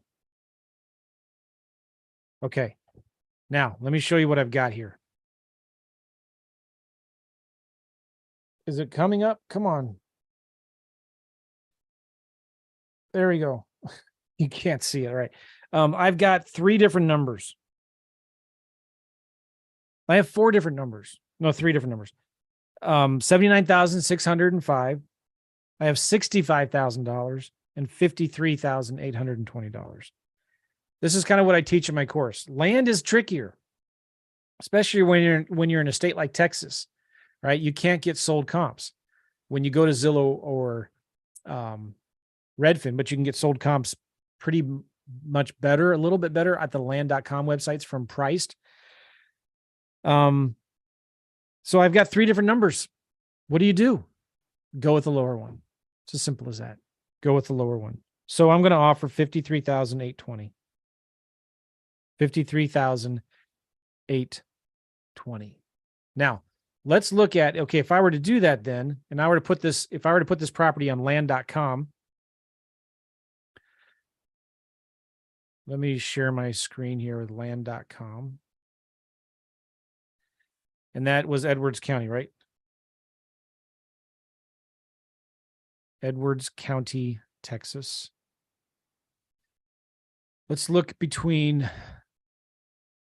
Okay. Now, let me show you what I've got here. Is it coming up? Come on. There we go. You can't see it, right? I've got 3 different numbers. I have 4 different numbers. No, 3 different numbers. 79,605. I have $65,000 and $53,820. This is kind of what I teach in my course. Land is trickier, especially when you're in a state like Texas, right? You can't get sold comps when you go to Zillow or Redfin, but you can get sold comps pretty much better, a little bit better at the land.com websites from Priced. So I've got 3 different numbers. What do? Go with the lower one. It's as simple as that. Go with the lower one. So I'm going to offer 53,820. 53,820. Now, let's look at, okay, if I were to do that then, and I were to put this, if I were to put this property on land.com, let me share my screen here with land.com. And that was Edwards County, right? Edwards County, Texas. Let's look between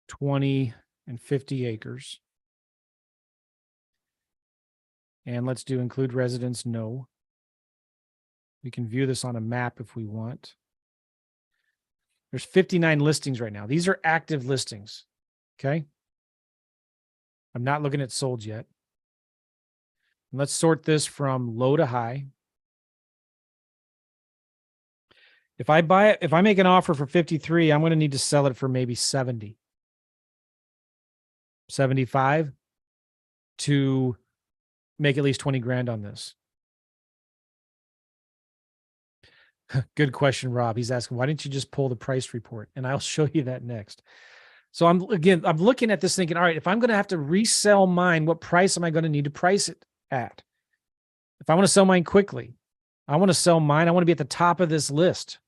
20 and 50 acres. And let's do include residents, no. We can view this on a map if we want. There's 59 listings right now. These are active listings, okay? I'm not looking at sold yet. And let's sort this from low to high. If I make an offer for 53, I'm going to need to sell it for maybe 70. 75 to make at least 20 grand on this. Good question, Rob. He's asking, why didn't you just pull the price report? And I'll show you that next. So I'm looking at this thinking, all right, if I'm going to have to resell mine, what price am I going to need to price it at? If I want to sell mine quickly, I want to sell mine. I want to be at the top of this list.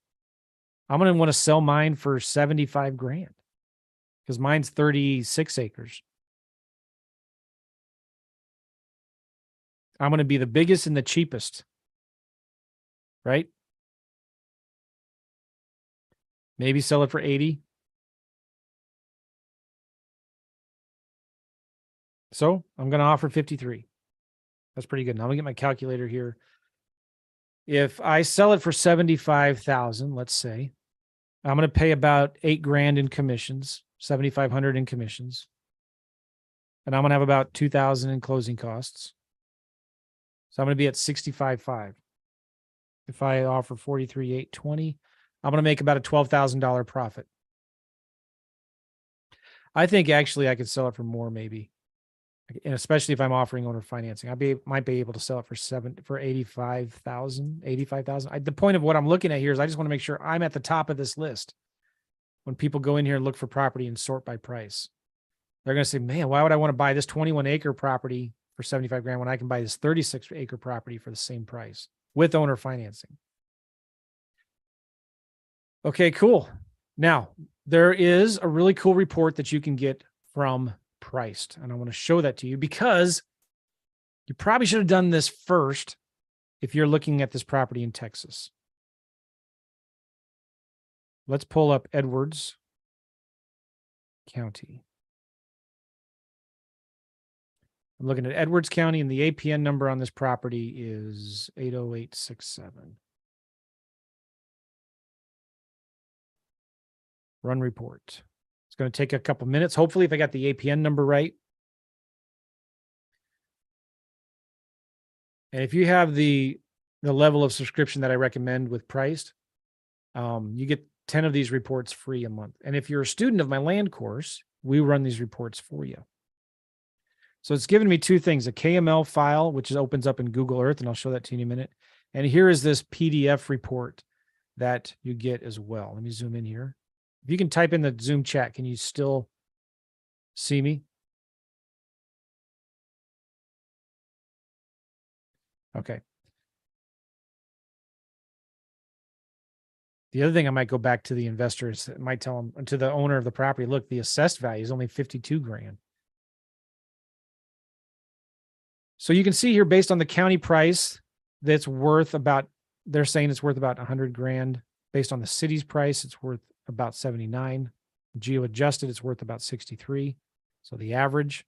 I'm going to want to sell mine for 75 grand because mine's 36 acres. I'm going to be the biggest and the cheapest, right? Maybe sell it for 80. So I'm going to offer 53. That's pretty good. Now I'm going to get my calculator here. If I sell it for 75,000, let's say, I'm going to pay about 8 grand in commissions, 7,500 in commissions. And I'm going to have about 2,000 in closing costs. So I'm going to be at 65.5. If I offer 43,820, I'm going to make about a $12,000 profit. I think actually I could sell it for more maybe. And especially if I'm offering owner financing, might be able to sell it for 85,000. The point of what I'm looking at here is I just want to make sure I'm at the top of this list. when people go in here and look for property and sort by price. They're going to say, man, why would I want to buy this 21-acre property for 75 grand when I can buy this 36-acre property for the same price with owner financing? Okay, cool. Now, there is a really cool report that you can get from Priced, and I want to show that to you because you probably should have done this first if you're looking at this property in Texas. Let's pull up Edwards County. I'm looking at Edwards County, and the APN number on this property is 80867. Run report. It's going to take a couple minutes. Hopefully, if I got the APN number right. And if you have the level of subscription that I recommend with Priced, you get 10 of these reports free a month. And if you're a student of my land course, we run these reports for you. So it's given me two things, a KML file, which opens up in Google Earth, and I'll show that to you in a minute. And here is this PDF report that you get as well. Let me zoom in here. If you can type in the Zoom chat, can you still see me? Okay. The other thing I might go back to the investors, might tell them, to the owner of the property, look, the assessed value is only 52 grand. So you can see here, based on the county price, that's worth about, they're saying it's worth about 100 grand. Based on the city's price, it's worth about 79. Geo adjusted, it's worth about 63. So the average.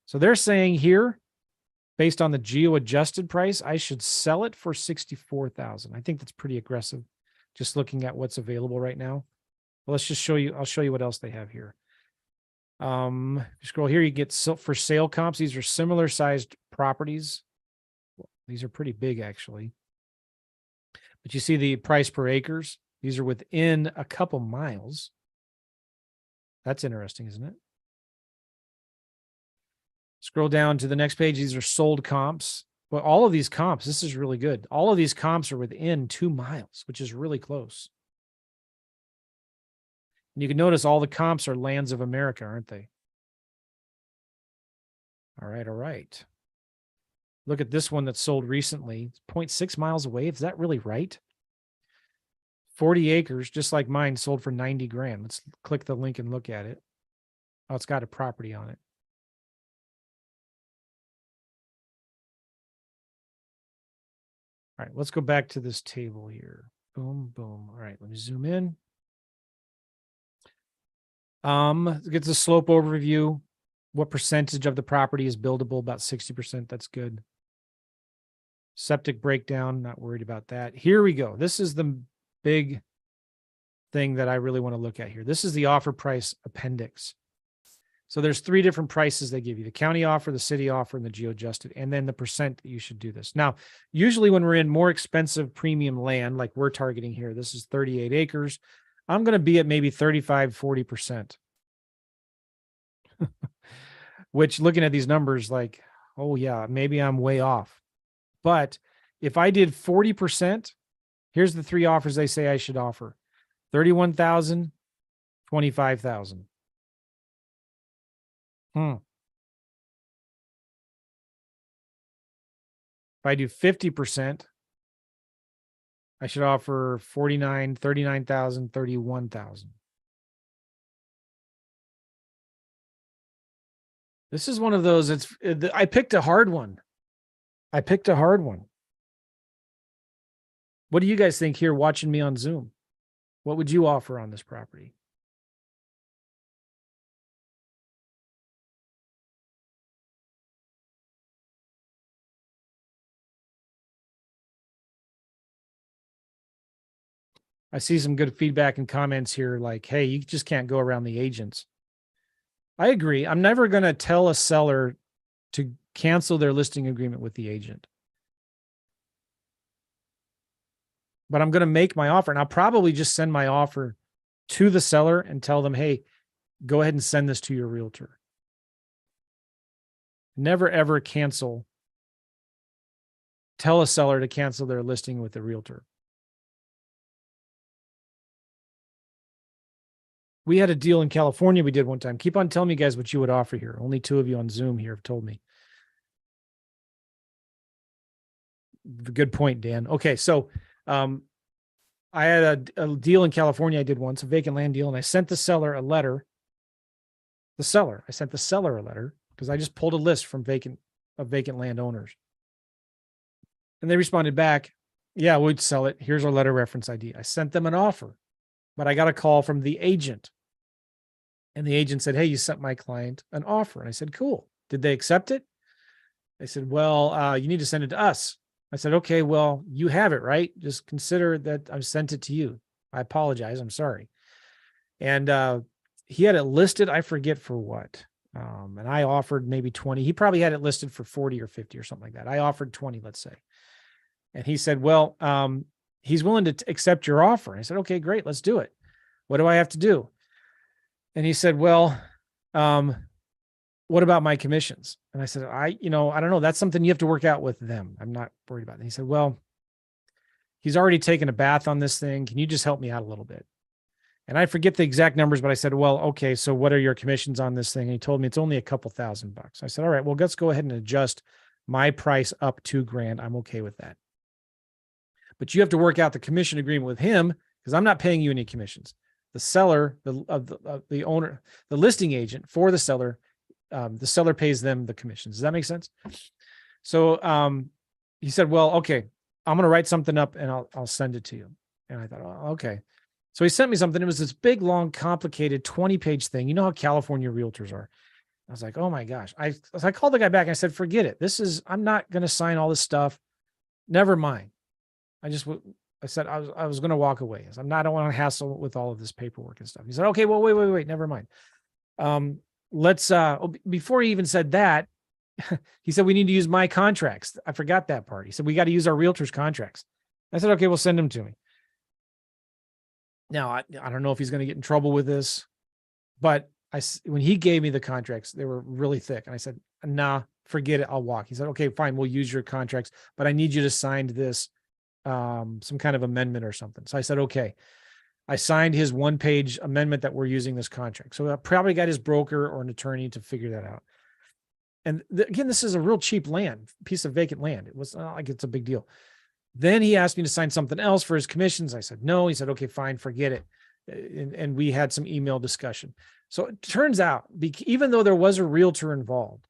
So they're saying here, based on the geo adjusted price, I should sell it for 64,000. I think that's pretty aggressive, just looking at what's available right now. Well, let's just show you, I'll show you what else they have here. If you scroll here, you get for sale comps. These are similar sized properties. These are pretty big actually. But you see the price per acres. These are within a couple miles. That's interesting, isn't it? Scroll down to the next page. These are sold comps. Well, all of these comps, this is really good. All of these comps are within 2 miles, which is really close. And you can notice all the comps are lands of America, aren't they? All right, all right. Look at this one that's sold recently. It's 0.6 miles away. Is that really right? 40 acres, just like mine, sold for 90 grand. Let's click the link and look at it. Oh, it's got a property on it. All right, let's go back to this table here. Boom, boom. All right, let me zoom in. Get the slope overview. What percentage of the property is buildable? About 60%. That's good. Septic breakdown, not worried about that. Here we go. This is the big thing that I really want to look at here. This is the offer price appendix. So there's 3 different prices they give you: the county offer, the city offer, and the geo adjusted, and then the percent that you should do this. Now, usually when we're in more expensive premium land, like we're targeting here, this is 38 acres. I'm going to be at maybe 35, 40%. Which, looking at these numbers, like, oh yeah, maybe I'm way off. But if I did 40%, here's the 3 offers they say I should offer: 31,000, 25,000. If I do 50%, I should offer 49, 39,000, 31,000. This is one of those, I picked a hard one. What do you guys think here watching me on Zoom? What would you offer on this property? I see some good feedback and comments here like, hey, you just can't go around the agents. I agree. I'm never going to tell a seller to cancel their listing agreement with the agent. But I'm going to make my offer, and I'll probably just send my offer to the seller and tell them, hey, go ahead and send this to your realtor. Never, ever cancel. Tell a seller to cancel their listing with the realtor. We had a deal in California we did one time. Keep on telling me, guys, what you would offer here. Only 2 of you on Zoom here have told me. Good point, Dan. Okay, so I had a deal in California I did once, a vacant land deal, and I sent the seller a letter. I sent the seller a letter because I just pulled a list from vacant landowners. And they responded back, yeah, we'd sell it. Here's our letter reference ID. I sent them an offer, but I got a call from the agent. And the agent said, hey, you sent my client an offer. And I said, cool. Did they accept it? They said, well, you need to send it to us. I said, okay, well, you have it, right? Just consider that I've sent it to you. I apologize. I'm sorry. And he had it listed, I forget for what. And I offered maybe 20. He probably had it listed for 40 or 50 or something like that. I offered 20, let's say. And he said, well, he's willing to accept your offer. And I said, okay, great. Let's do it. What do I have to do? And he said, well, what about my commissions? And I said, I don't know. That's something you have to work out with them. I'm not worried about it. And he said, well, he's already taken a bath on this thing. Can you just help me out a little bit? And I forget the exact numbers, but I said, well, okay, so what are your commissions on this thing? And he told me it's only a couple $1,000. I said, all right, well, let's go ahead and adjust my price up $2,000. I'm okay with that. But you have to work out the commission agreement with him because I'm not paying you any commissions. The seller, the owner, the listing agent for the seller pays them the commissions. Does that make sense? So he said, well, okay, I'm going to write something up and I'll send it to you. And I thought, oh, okay. So he sent me something. It was this big, long, complicated 20-page thing. You know how California realtors are. I was like, oh my gosh. I called the guy back and I said, forget it. I'm not going to sign all this stuff. Never mind. I said I was going to walk away. I don't want to hassle with all of this paperwork and stuff. He said, okay, well, wait, never mind. Before he even said that, he said, we need to use my contracts. I forgot that part. He said, we got to use our realtors' contracts. I said, okay, well, send them to me. Now, I don't know if he's going to get in trouble with this, but when he gave me the contracts, they were really thick. And I said, nah, forget it. I'll walk. He said, okay, fine. We'll use your contracts, but I need you to sign this, some kind of amendment or something. So I said, okay. I signed his 1-page amendment that we're using this contract. So I probably got his broker or an attorney to figure that out. And again, this is a real cheap piece of vacant land. It was not like it's a big deal. Then he asked me to sign something else for his commissions. I said, no. He said, okay, fine, forget it. And we had some email discussion. So it turns out, even though there was a realtor involved,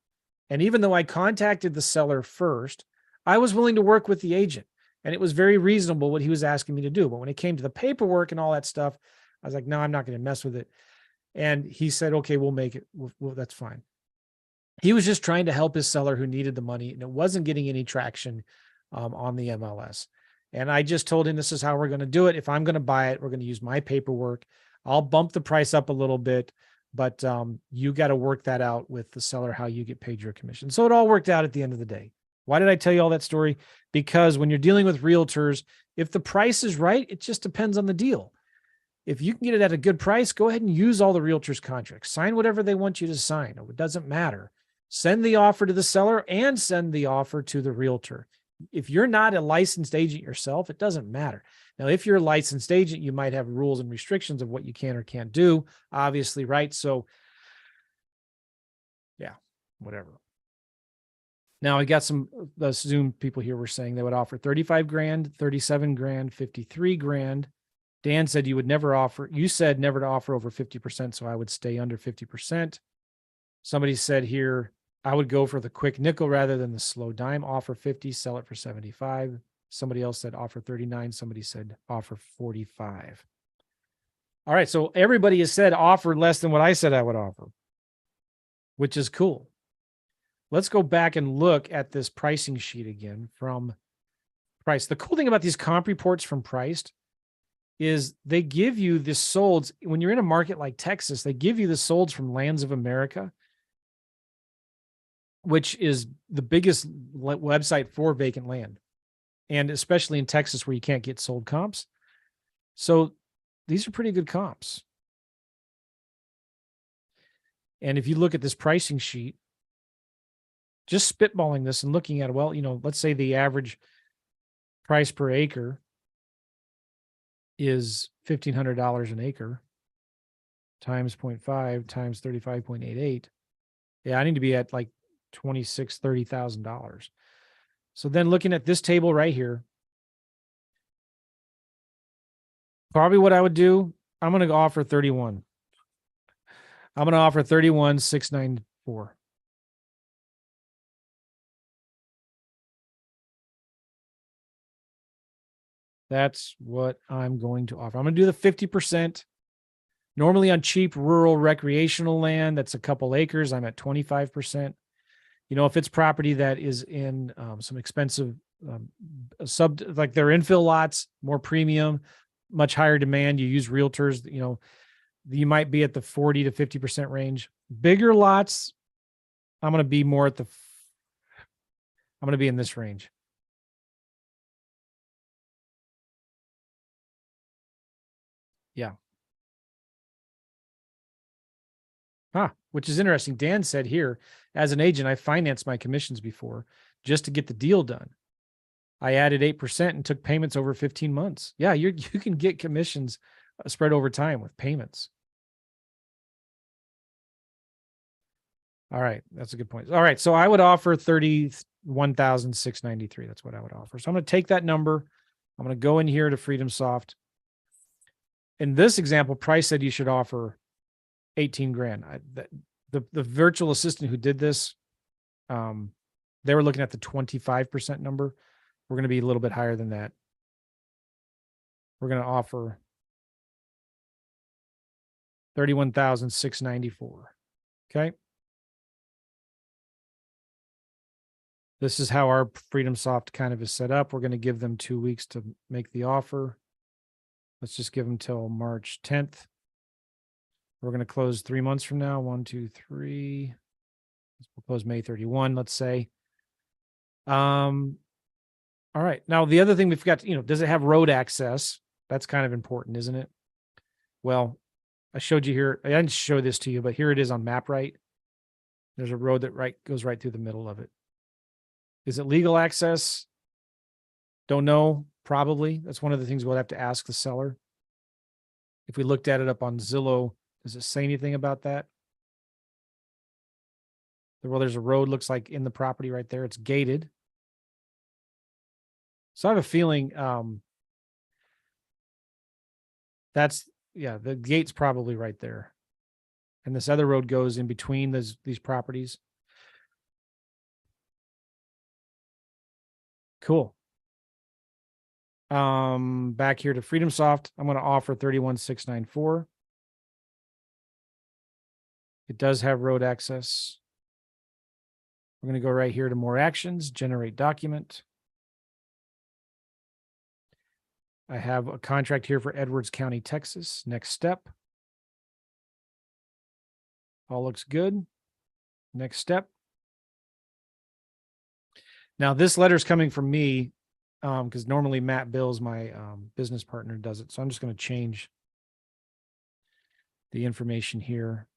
and even though I contacted the seller first, I was willing to work with the agent. And it was very reasonable what he was asking me to do. But when it came to the paperwork and all that stuff, I was like, no, I'm not going to mess with it. And he said, okay, we'll make it. Well, that's fine. He was just trying to help his seller who needed the money, and it wasn't getting any traction on the MLS. And I just told him, this is how we're going to do it. If I'm going to buy it, we're going to use my paperwork. I'll bump the price up a little bit, but you got to work that out with the seller, how you get paid your commission. So it all worked out at the end of the day. Why did I tell you all that story? Because when you're dealing with realtors, if the price is right, it just depends on the deal. If you can get it at a good price, go ahead and use all the realtors' contracts. Sign whatever they want you to sign. It doesn't matter. Send the offer to the seller and send the offer to the realtor. If you're not a licensed agent yourself, it doesn't matter. Now, if you're a licensed agent, you might have rules and restrictions of what you can or can't do, obviously, right? So, yeah, whatever. Now, I got the Zoom people here were saying they would offer 35 grand, 37 grand, 53 grand. Dan said you said never to offer over 50%, so I would stay under 50%. Somebody said here, I would go for the quick nickel rather than the slow dime, offer 50, sell it for 75. Somebody else said offer 39. Somebody said offer 45. All right, so everybody has said offer less than what I said I would offer, which is cool. Let's go back and look at this pricing sheet again from Price. The cool thing about these comp reports from Priced is they give you the solds. When you're in a market like Texas, they give you the solds from Lands of America, which is the biggest website for vacant land, and especially in Texas where you can't get sold comps. So these are pretty good comps. And if you look at this pricing sheet, just spitballing this and looking at it, well, let's say the average price per acre is $1,500 an acre. times 0.5 times 35.88. Yeah, I need to be at like $30,000. So then looking at this table right here, probably what I would do, I'm going to offer 31. I'm going to offer 31,694. That's what I'm going to offer. I'm going to do the 50%. Normally on cheap rural recreational land, that's a couple acres, I'm at 25%. You know, if it's property that is in some expensive like their infill lots, more premium, much higher demand, you use realtors, you know, you might be at the 40 to 50% range. Bigger lots, I'm going to be more at I'm going to be in this range. Yeah. Which is interesting. Dan said here, as an agent, I financed my commissions before just to get the deal done. I added 8% and took payments over 15 months. Yeah, you can get commissions spread over time with payments. All right, that's a good point. All right, so I would offer 31,693. That's what I would offer. So I'm going to take that number. I'm going to go in here to FreedomSoft. In this example, Price said you should offer 18 grand. The virtual assistant who did this, they were looking at the 25% number. We're going to be a little bit higher than that. We're going to offer 31,694. Okay. This is how our FreedomSoft kind of is set up. We're going to give them 2 weeks to make the offer. Let's just give them till March 10th. We're going to close 3 months from now. 1, 2, 3. We'll close May 31, let's say. All right. Now, the other thing we forgot, does it have road access? That's kind of important, isn't it? Well, I showed you here. I didn't show this to you, but here it is on MapRight. There's a road that goes right through the middle of it. Is it legal access? Don't know. Probably. That's one of the things we'll have to ask the seller. If we looked at it up on Zillow, does it say anything about that? Well, there's a road, looks like in the property right there. It's gated. So I have a feeling the gate's probably right there. And this other road goes in between these properties. Cool. Back here to FreedomSoft, I'm going to offer 31,694. It does have road access. We're going to go right here to more actions, generate document. I have a contract here for Edwards County, Texas. Next step. All looks good. Next step. Now, this letter is coming from me because normally Matt Bills, my business partner, does it. So I'm just going to change the information here.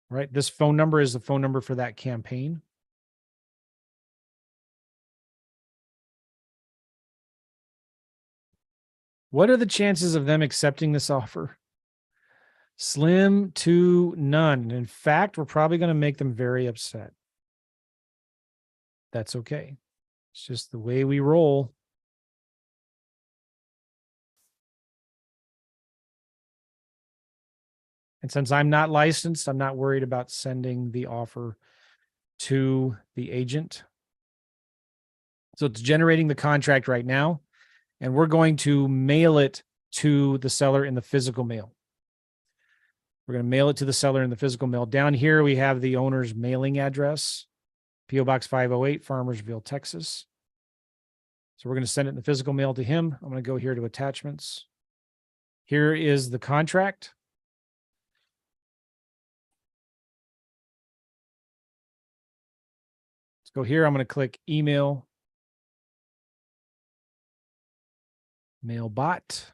Right. This phone number is the phone number for that campaign. What are the chances of them accepting this offer? Slim to none. In fact, we're probably going to make them very upset. That's okay. It's just the way we roll. And since I'm not licensed, I'm not worried about sending the offer to the agent. So it's generating the contract right now, and we're going to mail it to the seller in the physical mail. We're going to mail it to the seller in the physical mail. Down here, we have the owner's mailing address, P.O. Box 508, Farmersville, Texas. So we're going to send it in the physical mail to him. I'm going to go here to attachments. Here is the contract. Let's go here. I'm going to click email. Mailbot.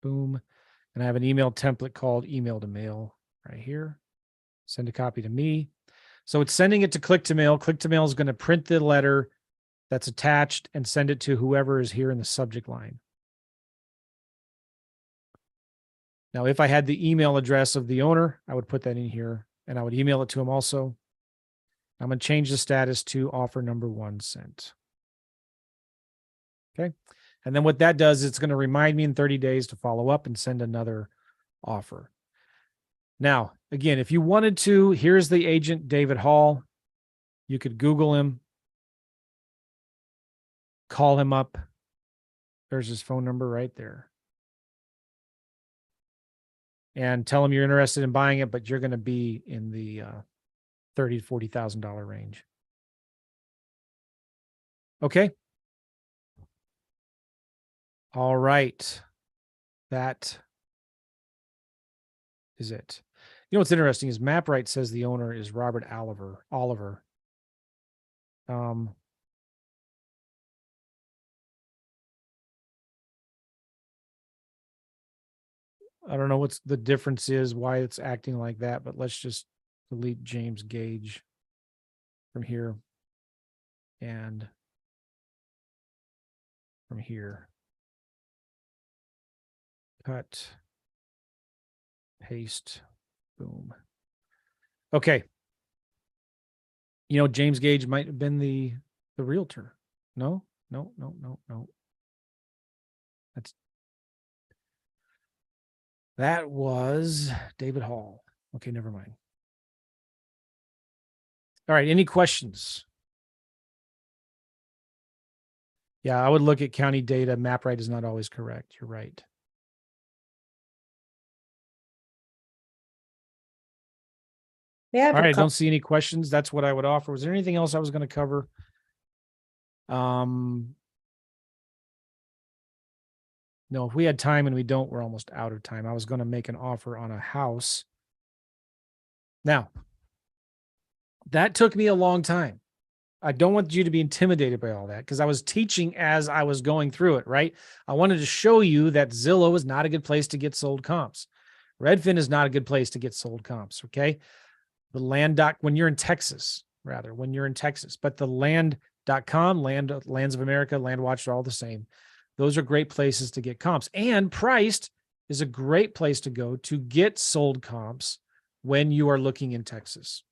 Boom. And I have an email template called email to mail right here. Send a copy to me. So it's sending it to Click to Mail. Click to Mail is going to print the letter. that's attached and send it to whoever is here in the subject line. Now, if I had the email address of the owner, I would put that in here and I would email it to him also. I'm going to change the status to offer number 1 sent. Okay. And then what that does, it's going to remind me in 30 days to follow up and send another offer. Now, again, if you wanted to, here's the agent, David Hall. You could Google him, call him up. There's his phone number right there. And tell him you're interested in buying it, but you're going to be in the $30,000 to $40,000 range. Okay. All right. That is it. You know what's interesting is MapRight says the owner is Robert Oliver. I don't know what's the difference is, why it's acting like that, but let's just delete James Gage from here and from here. Cut, paste, boom. Okay. You know, James Gage might have been the realtor. No. That was David Hall. Okay, never mind. All right, any questions? Yeah, I would look at county data. MapRight is not always correct. You're right. Yeah. All right, I don't see any questions. That's what I would offer. Was there anything else I was going to cover? No, if we had time and we don't, we're almost out of time. I was going to make an offer on a house. Now, that took me a long time. I don't want you to be intimidated by all that because I was teaching as I was going through it, right? I wanted to show you that Zillow is not a good place to get sold comps. Redfin is not a good place to get sold comps, okay? The land.com, when you're in Texas, but the land.com, Lands of America, LandWatch are all the same. Those are great places to get comps. And Priced is a great place to go to get sold comps when you are looking in Texas.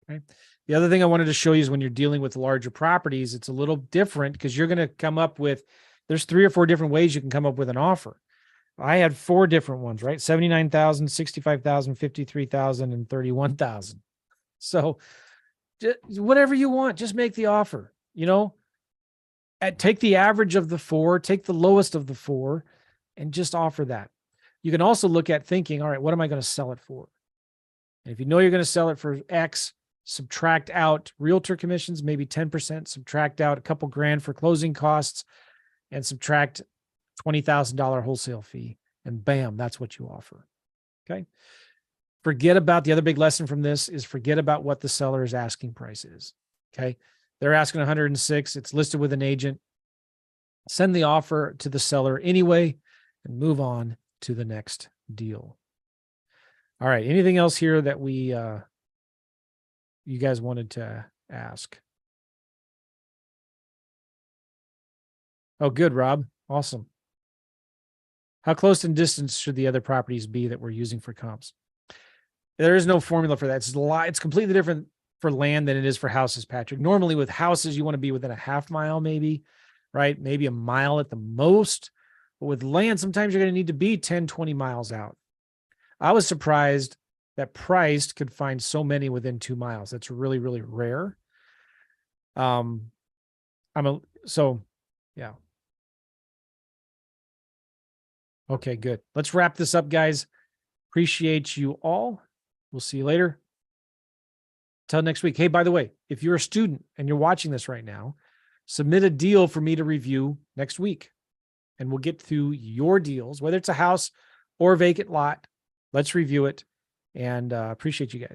Okay. The other thing I wanted to show you is when you're dealing with larger properties, it's a little different because you're going to come up with, there's 3 or 4 different ways you can come up with an offer. I had 4 different ones, right? 79,000, 65,000, 53,000, and 31,000. So whatever you want, just make the offer, you know, take the average of the 4, take the lowest of the 4 and just offer that. You can also look at thinking, all right, what am I going to sell it for? And if you know you're going to sell it for X, subtract out realtor commissions, maybe 10%, subtract out a couple grand for closing costs and subtract $20,000 wholesale fee. And bam, that's what you offer. Okay. Forget about the other big lesson from this is forget about what the seller's asking price is. Okay. They're asking 106. It's listed with an agent. Send the offer to the seller anyway and move on to the next deal. All right. Anything else here that you guys wanted to ask? Oh, good, Rob. Awesome. How close in distance should the other properties be that we're using for comps? There is no formula for that. It's completely different for land than it is for houses, Patrick. Normally with houses, you want to be within a half mile, maybe, right? Maybe a mile at the most. But with land, sometimes you're going to need to be 10, 20 miles out. I was surprised that Priced could find so many within 2 miles. That's really, really rare. Yeah. Okay, good. Let's wrap this up, guys. Appreciate you all. We'll see you later. Till next week. Hey, by the way, if you're a student and you're watching this right now, submit a deal for me to review next week. And we'll get through your deals, whether it's a house or a vacant lot. Let's review it and appreciate you guys.